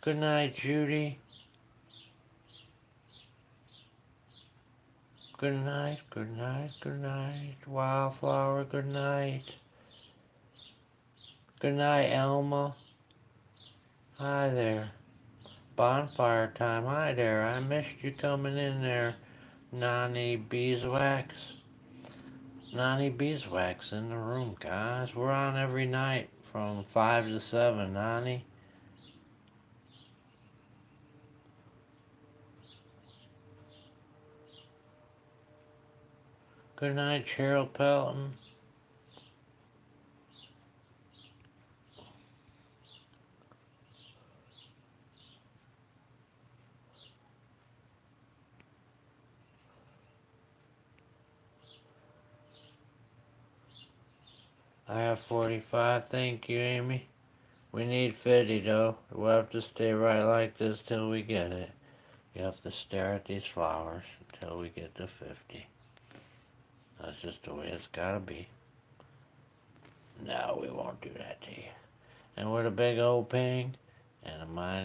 Good night, Judy. Good night, good night, good night. Wildflower, good night. Good night, Elma. Hi there. Bonfire time. Hi there. I missed you coming in there, Nani Beeswax. Nani Beeswax in the room, guys. We're on every night from 5 to 7, Nani. Good night, Cheryl Pelton. I have 45. Thank you, Amy. We need 50, though. We'll have to stay right like this till we get it. You have to stare at these flowers until we get to 50. That's just the way it's gotta be. No, we won't do that to you. And with a big old ping and a mighty